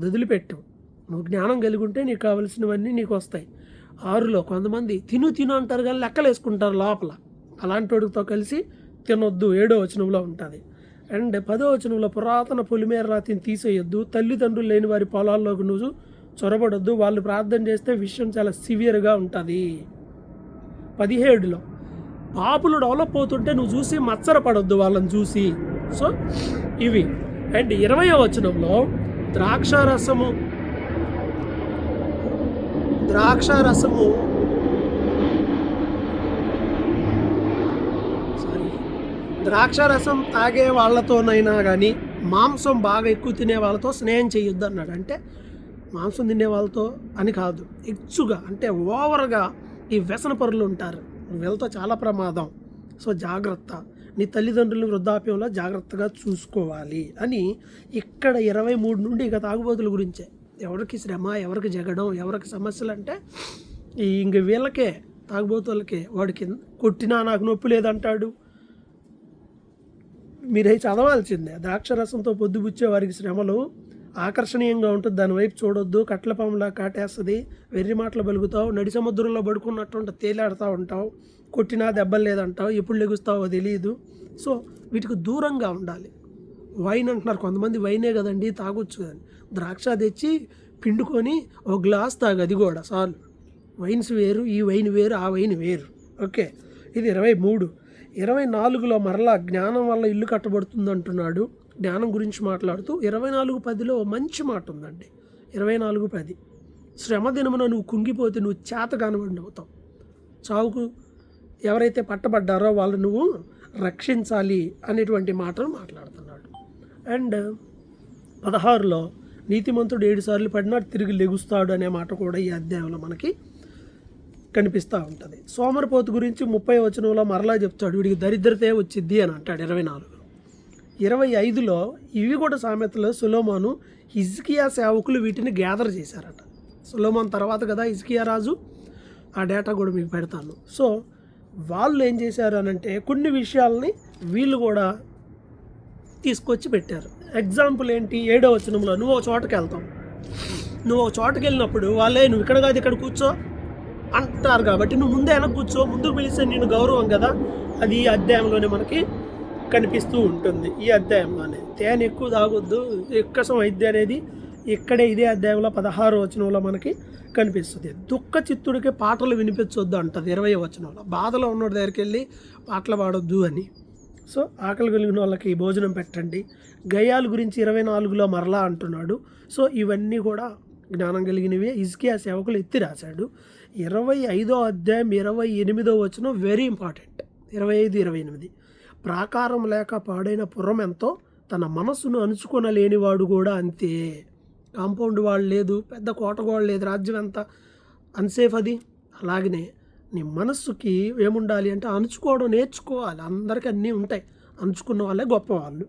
వదిలిపెట్టు. నువ్వు జ్ఞానం కలిగి ఉంటే నీకు కావలసినవన్నీ నీకు వస్తాయి. 6లో కొంతమంది తిను అంటారు కానీ లెక్కలు వేసుకుంటారు లోపల. అలాంటి వాడితో కలిసి తినొద్దు, 7వ వచనంలో ఉంటుంది. అండ్ 10వ వచనంలో పురాతన పొలిమేర రాతిని తీసేయొద్దు, తల్లిదండ్రులు లేని వారి పొలాల్లోకి నువ్వు చొరబడొద్దు, వాళ్ళు ప్రార్థన చేస్తే విషయం చాలా సివియర్గా ఉంటుంది. 17లో పాపులు డెవలప్ అవుతుంటే నువ్వు చూసి మత్సరపడొద్దు వాళ్ళని చూసి. సో ఇవి. అండ్ 20వ వచనంలో ద్రాక్షారసము ద్రాక్షారసం తాగే వాళ్ళతోనైనా కానీ మాంసం బాగా ఎక్కువ తినే వాళ్ళతో స్నేహం చేయొద్దు అన్నాడు. అంటే మాంసం తినే వాళ్ళతో అని కాదు, ఎచ్చుగా అంటే ఓవర్గా ఈ వ్యసన పరులు ఉంటారు, వీళ్ళతో చాలా ప్రమాదం. సో జాగ్రత్త, నీ తల్లిదండ్రులను వృద్ధాప్యంలో జాగ్రత్తగా చూసుకోవాలి అని ఇక్కడ 23 నుండి ఇక తాగుబోతుల గురించే. ఎవరికి శ్రమ, ఎవరికి జగడం, ఎవరికి సమస్యలు అంటే ఇంక వీళ్ళకే, తాగుబోతులకే. వాడికి కొట్టినా నాకు నొప్పి లేదంటాడు. మీరై చదవాల్సిందే. ద్రాక్షరసంతో పొద్దుబుచ్చే వారికి శ్రమలు ఆకర్షణీయంగా ఉంటుంది, దానివైపు చూడొద్దు. కట్ల పాములా కాటేస్తుంది, వెర్రి మాటలు బలుగుతావు, నడి సముద్రంలో పడుకున్నట్టు ఉంటుంది, తేలాడుతూ ఉంటావు, కొట్టినా దెబ్బలు లేదంటావు, ఎప్పుడు లెగుస్తావో తెలియదు. సో వీటికి దూరంగా ఉండాలి. వైన్ అంటున్నారు కొంతమంది, వైనే కదండి తాగొచ్చు కదండి. ద్రాక్ష తెచ్చి పిండుకొని ఒక గ్లాస్ తాగు, అది కూడా చాలు. వైన్స్ వేరు, ఈ వైన్ వేరు, ఆ వైన్ వేరు. ఓకే. ఇది 23. 24లో మరలా జ్ఞానం వల్ల ఇల్లు కట్టబడుతుంది అంటున్నాడు. జ్ఞానం గురించి మాట్లాడుతూ 24:10లో మంచి మాట ఉందండి. 24:10 శ్రమ దినమున నువ్వు కుంగిపోతే నువ్వు చేత కానివ్వండి అవుతావు. చావుకు ఎవరైతే పట్టబడ్డారో వాళ్ళు నువ్వు రక్షించాలి అనేటువంటి మాటలు మాట్లాడుతున్నాడు. అండ్ 16లో నీతిమంతుడు 7 సార్లు పడినా తిరిగి లెగుస్తాడు అనే మాట కూడా ఈ అధ్యాయంలో మనకి కనిపిస్తూ ఉంటుంది. సోమరిపోతు గురించి 30వ వచనంలో మరలా చెప్తాడు, వీడికి దరిద్రతే వచ్చిద్ది అని అంటాడు 24. 25లో ఇవి కూడా సామెతలో సొలొమోను హిజ్కియా సేవకులు వీటిని గ్యాదర్ చేశారట. సొలొమోను తర్వాత కదా హిజ్కియా రాజు, ఆ డేటా కూడా మీకు పెడతాను. సో వాళ్ళు ఏం చేశారు అనంటే కొన్ని విషయాలని వీళ్ళు కూడా తీసుకొచ్చి పెట్టారు. ఎగ్జాంపుల్ ఏంటి, 7వ వచనంలో నువ్వు ఒక చోటకి వెళ్తావు, నువ్వు ఒక చోటకి వెళ్ళినప్పుడు వాళ్ళే నువ్వు ఇక్కడ కాదు ఇక్కడ కూర్చో అంటారు కాబట్టి నువ్వు ముందే వెనక కూర్చో, ముందుకు పిలిస్తే నేను గౌరవం కదా. అది ఈ అధ్యాయంలోనే మనకి కనిపిస్తూ ఉంటుంది. ఈ అధ్యాయంలోనే తేనె ఎక్కువ తాగొద్దు, ఎక్కసం అయిద్ది అనేది ఇక్కడే ఇదే అధ్యాయంలో 16వ వచనంలో మనకి కనిపిస్తుంది. దుఃఖ చిత్తుడికి పాటలు వినిపించొద్దు అంటది 20వ వచనంలో. బాధలో ఉన్నోడి దగ్గరికి వెళ్ళి పాటలు పాడొద్దు అని. సో ఆకలి కలిగిన వాళ్ళకి భోజనం పెట్టండి. గయాల గురించి 24లో మరలా అంటున్నాడు. సో ఇవన్నీ కూడా జ్ఞానం కలిగినవి హిజ్కియా సేవకులు ఎత్తి రాశాడు. 25వ అధ్యాయం 28వ వచనం వెరీ ఇంపార్టెంట్. 25, 28 ప్రాకారం లేక పాడైన పురం ఎంతో తన మనస్సును అణుచుకొనలేనివాడు కూడా అంతే. కాంపౌండ్ వాళ్ళు లేదు, పెద్ద కోట గోడ లేదు, రాజ్యం ఎంత అన్సేఫ్ అది. అలాగనే నీ మనస్సుకి ఏముండాలి అంటే అణుచుకోవడం నేర్చుకోవాలి. అందరికీ అన్నీ ఉంటాయి, అణుచుకున్న వాళ్ళే గొప్పవాళ్ళు.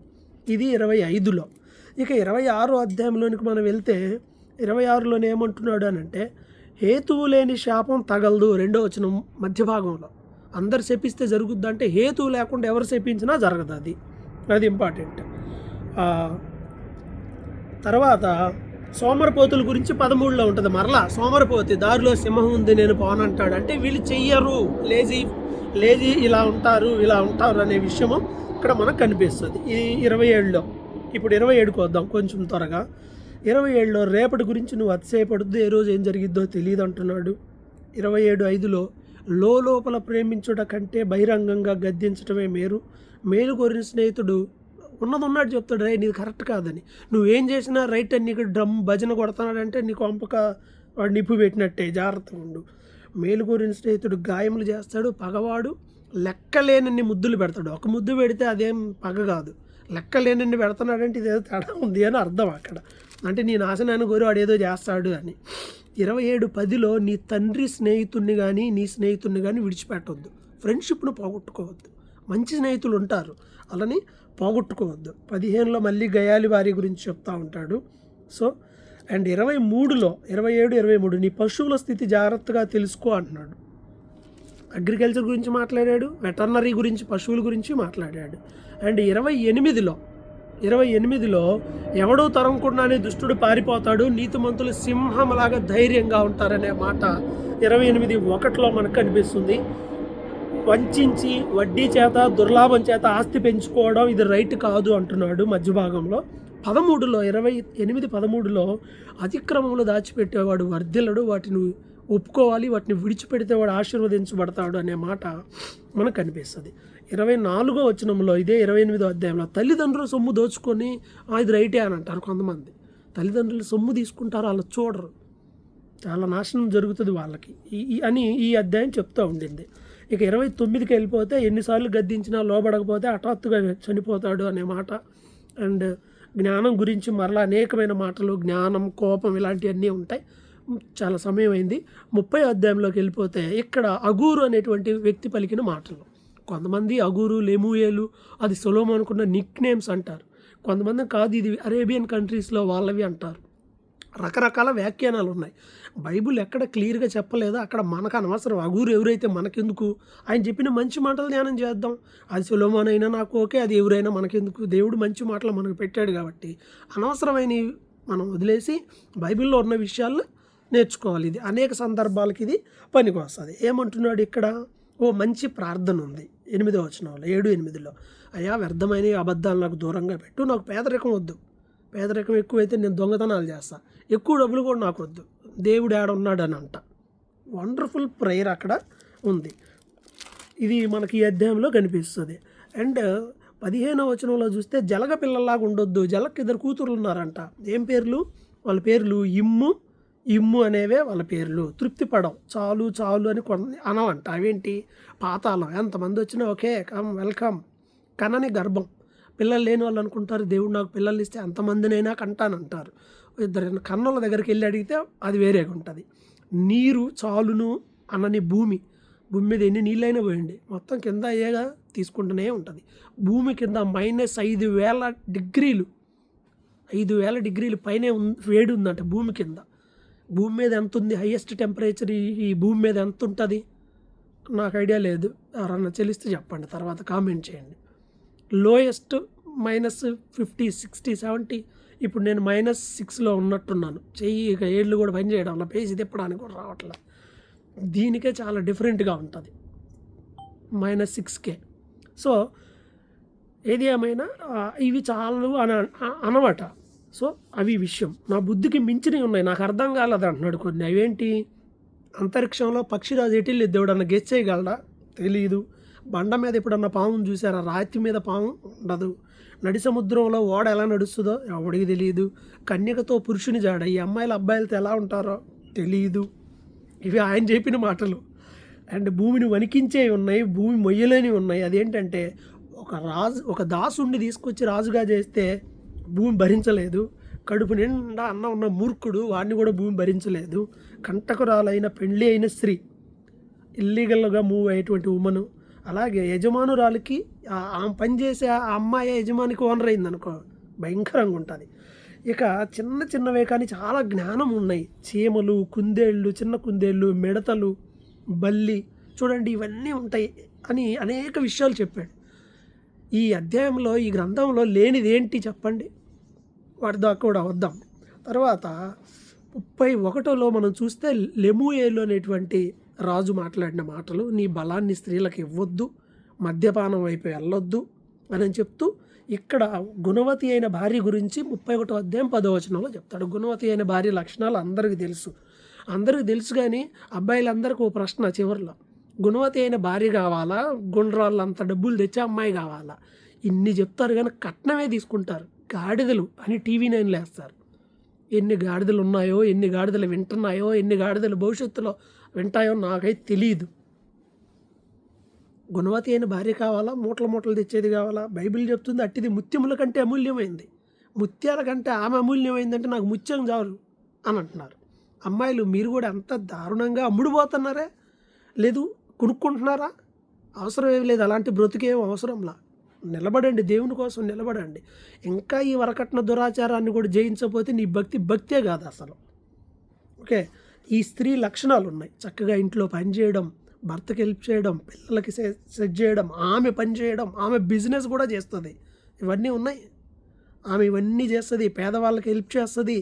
ఇది 25లో. ఇక 26వ అధ్యాయంలోనికి మనం వెళ్తే 26లోనే ఏమంటున్నాడు అని అంటే హేతువు లేని శాపం తగలదు. 2వ వచనం మధ్య భాగంలో అందరు శపిస్తే జరుగుద్ది అంటే హేతువు లేకుండా ఎవరు శపించినా జరగదు. అది ఇంపార్టెంట్. తర్వాత సోమరిపోతుల గురించి 13లో ఉంటుంది. మరలా సోమరిపోతి దారిలో సింహం ఉంది నేను పోనంటాడు అంటే వీళ్ళు చెయ్యరు, లేజీ ఇలా ఉంటారు అనే విషయము ఇక్కడ మనకు కనిపిస్తుంది. ఇది 27లో. ఇప్పుడు 27కి వద్దాం కొంచెం త్వరగా. 27లో రేపటి గురించి నువ్వు అతిశయపడద్దు, ఏ రోజు ఏం జరిగిద్దో తెలియదు అంటున్నాడు. 27:5లో లోపల ప్రేమించుట కంటే బహిరంగంగా గద్దించడమే మేలు కోరిన స్నేహితుడు ఉన్నది చెప్తాడు, రే నీది కరెక్ట్ కాదని. నువ్వేం చేసినా రైట్ అని నీకు భజన కొడతాడంటే నీకు వంపక వాడు నిప్పు పెట్టినట్టే, జాగ్రత్తగా ఉండు. మేలు కోరిన స్నేహితుడు గాయములు చేస్తాడు, పగవాడు లెక్కలేనన్ని ముద్దులు పెడతాడు. ఒక ముద్దు పెడితే అదేం పగ కాదు, లెక్కలేనన్ని పెడుతున్నాడంటే ఇదేదో తేడా ఉంది అని అర్థం అక్కడ. అంటే నీ నాశనాన్ని కోరి వాడు ఏదో చేస్తాడు అని. 27:10లో నీ తండ్రి స్నేహితుడిని కానీ నీ స్నేహితుడిని కానీ విడిచిపెట్టవద్దు. ఫ్రెండ్షిప్ను పోగొట్టుకోవద్దు. మంచి స్నేహితులు ఉంటారు, అలాని పోగొట్టుకోవద్దు. 15లో మళ్ళీ గయాలి వారి గురించి చెప్తా ఉంటాడు. సో అండ్ 23లో 27, 23 నీ పశువుల స్థితి జాగ్రత్తగా తెలుసుకో అంటున్నాడు. అగ్రికల్చర్ గురించి మాట్లాడాడు, వెటర్నరీ గురించి పశువుల గురించి మాట్లాడాడు. అండ్ 28లో ఎవడో తరంకుండానే దుష్టుడు పారిపోతాడు, నీతిమంతులు సింహంలాగా ధైర్యంగా ఉంటారనే మాట 28:1లో మనకు కనిపిస్తుంది. వంచి వడ్డీ చేత దుర్లాభం చేత ఆస్తి పెంచుకోవడం ఇది రైట్ కాదు అంటున్నాడు మధ్య భాగంలో. 28:13లో అతిక్రమములు దాచిపెట్టేవాడు వర్ధిల్లడు, వాటిని ఒప్పుకోవాలి, వాటిని విడిచిపెడితే వాడు ఆశీర్వదించబడతాడు అనే మాట మనకు కనిపిస్తుంది. 24వ వచనంలో ఇదే 28వ అధ్యాయంలో తల్లిదండ్రుల సొమ్ము దోచుకొని ఇది రైటే అని అంటారు కొంతమంది. తల్లిదండ్రులు సొమ్ము తీసుకుంటారు, వాళ్ళు చూడరు, చాలా నాశనం జరుగుతుంది వాళ్ళకి అని ఈ అధ్యాయం చెప్తూ ఉండింది. ఇక 29కి వెళ్ళిపోతే ఎన్నిసార్లు గద్దించినా లోబడకపోతే హఠాత్తుగా చనిపోతాడు అనే మాట. అండ్ జ్ఞానం గురించి మరలా అనేకమైన మాటలు, జ్ఞానం, కోపం ఇలాంటివన్నీ ఉంటాయి. చాలా సమయం అయింది. 30వ అధ్యాయంలోకి వెళ్ళిపోతే ఇక్కడ అగూరు అనేటువంటి వ్యక్తి పలికిన మాటలు. కొంతమంది అగూరు, లెమూయేలు అది సొలొమోను అనుకున్న నిక్ నేమ్స్ అంటారు, కొంతమంది కాదు ఇది అరేబియన్ కంట్రీస్లో వాళ్ళవి అంటారు. రకరకాల వ్యాఖ్యానాలు ఉన్నాయి. బైబిల్ ఎక్కడ క్లియర్గా చెప్పలేదు, అక్కడ మనకు అనవసరం. అగూరు ఎవరైతే మనకెందుకు, ఆయన చెప్పిన మంచి మాటలు ధ్యానం చేద్దాం. అది సొలొమోను అయినా నాకు ఓకే, అది ఎవరైనా మనకెందుకు, దేవుడు మంచి మాటలు మనకు పెట్టాడు కాబట్టి అనవసరమైనవి మనం వదిలేసి బైబిల్లో ఉన్న విషయాలను నేర్చుకోవాలి. ఇది అనేక సందర్భాలకి ఇది పనికి వస్తుంది. ఏమంటున్నాడు ఇక్కడ, మంచి ప్రార్థన ఉంది 8వ వచనంలో 7-8లో. అయ్యా వ్యర్థమైన అబద్ధాలు నాకు దూరంగా పెట్టు, నాకు పేదరికం వద్దు, పేదరికం ఎక్కువైతే నేను దొంగతనాలు చేస్తా, ఎక్కువ డబ్బులు కూడా నాకు వద్దు, దేవుడు ఏడ ఉన్నాడు అని అంట. వండర్ఫుల్ ప్రేయర్ అక్కడ ఉంది. ఇది మనకి ఈ అధ్యాయంలో కనిపిస్తుంది. అండ్ 15వ వచనంలో చూస్తే జలగ పిల్లల్లాగా ఉండొద్దు. జలకి 2 కూతుర్లు ఉన్నారంట. ఏం పేర్లు? వాళ్ళ పేర్లు ఇమ్ము, ఇమ్ము అనేవే వాళ్ళ పేర్లు. తృప్తి పడవు. చాలు చాలు అని కొన్ని అనవంట. అవేంటి? పాతాళం. ఎంతమంది వచ్చినా ఓకే కమ్ వెల్కమ్. కనని గర్భం. పిల్లలు లేని వాళ్ళు అనుకుంటారు దేవుడు నాకు పిల్లలు ఇస్తే ఎంతమందినైనా కంటానంటారు. ఇద్దరు కన్నుల దగ్గరికి వెళ్ళి అడిగితే అది వేరేగా ఉంటుంది. నీరు చాలును అనని భూమి. భూమి మీద ఎన్ని నీళ్ళైనా పోయండి మొత్తం కింద అయ్యేగా తీసుకుంటూనే ఉంటుంది. భూమి కింద -5,000 డిగ్రీలు 5,000 డిగ్రీలు పైనే వేడి ఉందంట భూమి కింద. భూమి మీద ఎంత ఉంది హైయెస్ట్ టెంపరేచర్ ఈ భూమి మీద ఎంత ఉంటుంది నాకు ఐడియా లేదు. ఎవరన్నా తెలిస్తే చెప్పండి, తర్వాత కామెంట్ చేయండి. లోయెస్ట్ -50, 60, 70. ఇప్పుడు నేను -6లో ఉన్నట్టున్నాను. చెయ్యి ఇక ఏళ్ళు కూడా పని చేయడం వల్ల పేసి తిప్పడానికి కూడా రావట్లేదు. దీనికే చాలా డిఫరెంట్గా ఉంటుంది -6K. సో ఏది ఏమైనా ఇవి చాలు అనమాట. సో అవి విషయం నా బుద్ధికి మించినవి ఉన్నాయి, నాకు అర్థం కాలేదు అంటున్నాడు కొన్ని. అవేంటి? అంతరిక్షంలో పక్షిరాజు ఎటిల్లి దేవుడన్నా గెస్ చేయగలడా? తెలీదు. బండ మీద ఎప్పుడన్నా పాముని చూసారా? రాతి మీద పాము ఉండదు. నడి సముద్రంలో ఓడ ఎలా నడుస్తుందో ఎవడికి తెలియదు. కన్యకతో పురుషుని జాడ. ఈ అమ్మాయిలు అబ్బాయిలతో ఎలా ఉంటారో తెలియదు. ఇవి ఆయన చెప్పిన మాటలు. అండ్ భూమిని వణికించేవి ఉన్నాయి, భూమి మొయ్యలేనివి ఉన్నాయి. అదేంటంటే ఒక దాసుడిని తీసుకొచ్చి రాజుగా చేస్తే భూమి భరించలేదు. కడుపు నిండా అన్నం ఉన్న మూర్ఖుడు వాడిని కూడా భూమి భరించలేదు. కంటకురాలైన పెళ్ళి అయిన స్త్రీ, ఇల్లీగల్గా మూవ్ అయ్యేటువంటి ఉమను, అలాగే యజమానురాలకి ఆమె పనిచేసే ఆ అమ్మాయి యజమానికి ఓనర్ అయిందనుకో భయంకరంగా ఉంటుంది. ఇక చిన్నవే కానీ చాలా జ్ఞానం ఉన్నాయి. చీమలు, కుందేళ్ళు, చిన్న కుందేళ్ళు, మిడతలు, బల్లి చూడండి ఇవన్నీ ఉంటాయి అని అనేక విషయాలు చెప్పాడు. ఈ అధ్యాయంలో ఈ గ్రంథంలో లేనిది ఏంటి చెప్పండి? వాటి దాకా కూడా వద్దాం. తర్వాత 31లో మనం చూస్తే లెమూయేలు అనేటువంటి రాజు మాట్లాడిన మాటలు, నీ బలాన్ని స్త్రీలకు ఇవ్వద్దు, మద్యపానం వైపు వెళ్ళొద్దు అని చెప్తూ ఇక్కడ గుణవతి అయిన భార్య గురించి 31వ అధ్యాయం 10వ వచనంలో చెప్తాడు. గుణవతి అయిన భార్య లక్షణాలు అందరికీ తెలుసు కానీ అబ్బాయిలందరికీ ఓ ప్రశ్న చివరిలో, గుణవతి అయిన భార్య కావాలా, గుండ్రాళ్ళంత డబ్బులు తెచ్చే అమ్మాయి కావాలా? ఇన్ని చెప్తారు కానీ కట్నమే తీసుకుంటారు. గాడిదలు అని TV9 వేస్తారు. ఎన్ని గాడిదలు ఉన్నాయో, ఎన్ని గాడిదలు వింటున్నాయో, ఎన్ని గాడిదలు భవిష్యత్తులో వింటాయో నాకైతే తెలియదు. గుణవతి అయిన భార్య కావాలా, మూటలు తెచ్చేది కావాలా? బైబిల్ చెప్తుంది అట్టిది ముత్యముల కంటే అమూల్యమైంది. ముత్యాల కంటే ఆమె అమూల్యమైందంటే నాకు ముత్యం చాలు అని అంటున్నారు. అమ్మాయిలు మీరు కూడా అంత దారుణంగా అమ్ముడుపోతున్నారే? లేదు కొనుక్కుంటున్నారా? అవసరం ఏమి లేదు, అలాంటి బ్రతుకేం అవసరంలా. నిలబడండి, దేవుని కోసం నిలబడండి. ఇంకా ఈ వరకట్న దురాచారాన్ని కూడా జయించకపోతే నీ భక్తే కాదు అసలు. ఓకే, ఈ స్త్రీ లక్షణాలు ఉన్నాయి. చక్కగా ఇంట్లో పని చేయడం, భర్తకి హెల్ప్ చేయడం, పిల్లలకి సెట్ చేయడం, ఆమె పని చేయడం, ఆమె బిజినెస్ కూడా చేస్తుంది. ఇవన్నీ ఉన్నాయి. ఆమె ఇవన్నీ చేస్తుంది, పేదవాళ్ళకి హెల్ప్ చేస్తుంది,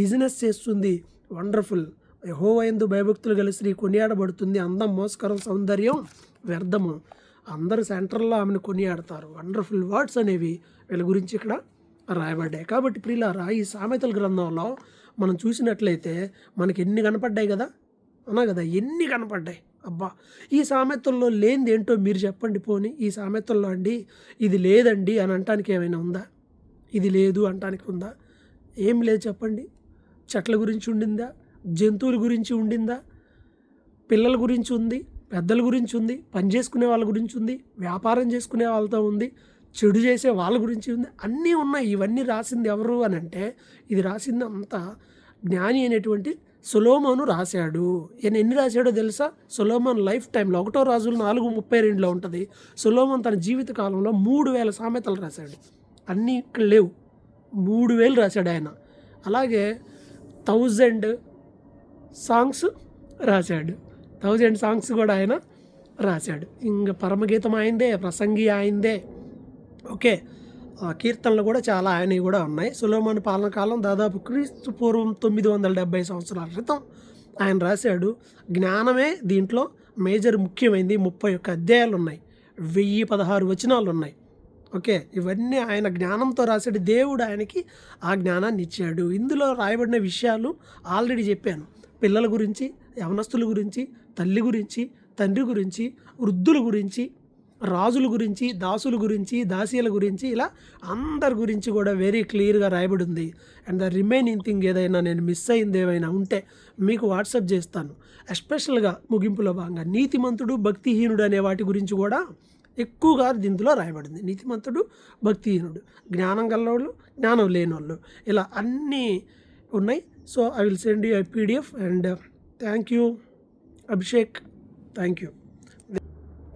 బిజినెస్ చేస్తుంది. వండర్ఫుల్. యెహోవా యందు భయభక్తులు గల స్త్రీ కొనియాడబడుతుంది. అందం, మోసకరం, సౌందర్యం వ్యర్థము. అందరూ సెంటర్లో ఆమెను కొనియాడతారు. వండర్ఫుల్ వర్డ్స్ అనేవి వీళ్ళ గురించి ఇక్కడ రాయబడ్డాయి. కాబట్టి ప్రియులారా, ఈ సామెతల గ్రంథంలో మనం చూసినట్లయితే మనకి ఎన్ని కనపడ్డాయి కదా, అన్నా కదా, ఎన్ని కనపడ్డాయి. అబ్బా, ఈ సామెతల్లో లేనిది ఏంటో మీరు చెప్పండి. పోనీ ఈ సామెతల్లో అండి ఇది లేదండి అని అనటానికి ఏమైనా ఉందా? ఇది లేదు అనటానికి ఉందా? ఏం లేదు చెప్పండి. చెట్ల గురించి ఉండిందా? జంతువుల గురించి ఉండిందా? పిల్లల గురించి ఉంది, పెద్దల గురించి ఉంది, పని చేసుకునే వాళ్ళ గురించి ఉంది, వ్యాపారం చేసుకునే వాళ్ళతో ఉంది, చెడు చేసే వాళ్ళ గురించి ఉంది, అన్నీ ఉన్నాయి. ఇవన్నీ రాసింది ఎవరు అని అంటే, ఇది రాసింది అంతా జ్ఞాని అయినటువంటి సొలొమోను రాశాడు. ఈయన ఎన్ని రాశాడో తెలుసా? సొలొమోన్ లైఫ్ టైంలో 1వ రాజులు 4:32లో ఉంటుంది. సొలొమోన్ తన జీవిత కాలంలో 3,000 సామెతలు రాశాడు. అన్నీ ఇక్కడ లేవు, 3,000 రాశాడు ఆయన. అలాగే 1000 సాంగ్స్ రాశాడు. 1000 సాంగ్స్ కూడా ఆయన రాశాడు. ఇంకా పరమగీతం ఆయనదే, ప్రసంగి ఆయనదే. ఓకే, కీర్తనలు కూడా చాలా ఆయనవి కూడా ఉన్నాయి. సొలొమోను పాలన కాలం దాదాపు క్రీస్తు పూర్వం 970 సంవత్సరాల క్రితం ఆయన రాశాడు. జ్ఞానమే దీంట్లో మేజర్ ముఖ్యమైనది. 31 అధ్యాయాలు ఉన్నాయి, 1016 వచనాలు ఉన్నాయి. ఓకే, ఇవన్నీ ఆయన జ్ఞానంతో రాశాడు. దేవుడు ఆయనకి ఆ జ్ఞానాన్ని ఇచ్చాడు. ఇందులో రాయబడిన విషయాలు ఆల్రెడీ చెప్పాను. పిల్లల గురించి, యవనస్తుల గురించి, తల్లి గురించి, తండ్రి గురించి, వృద్ధుల గురించి, రాజుల గురించి, దాసుల గురించి, దాసీల గురించి ఇలా అందరి గురించి కూడా వెరీ క్లియర్‌గా రాయబడి ఉంది. అండ్ ద రిమైనింగ్ థింగ్ ఏదైనా నేను మిస్ అయింది ఏమైనా ఉంటే మీకు వాట్సాప్ చేస్తాను. ఎస్పెషల్‌గా ముగింపులో భాగంగా నీతిమంతుడు, భక్తిహీనుడు అనే వాటి గురించి కూడా ఎక్కువగా ఇందులో రాయబడింది. నీతిమంతుడు, భక్తిహీనుడు, జ్ఞానం గల్లోళ్ళు, జ్ఞానం లేనోళ్ళు ఇలా అన్నీ ఉన్నాయి. So I will send you a PDF and thank you Abhishek. Thank you.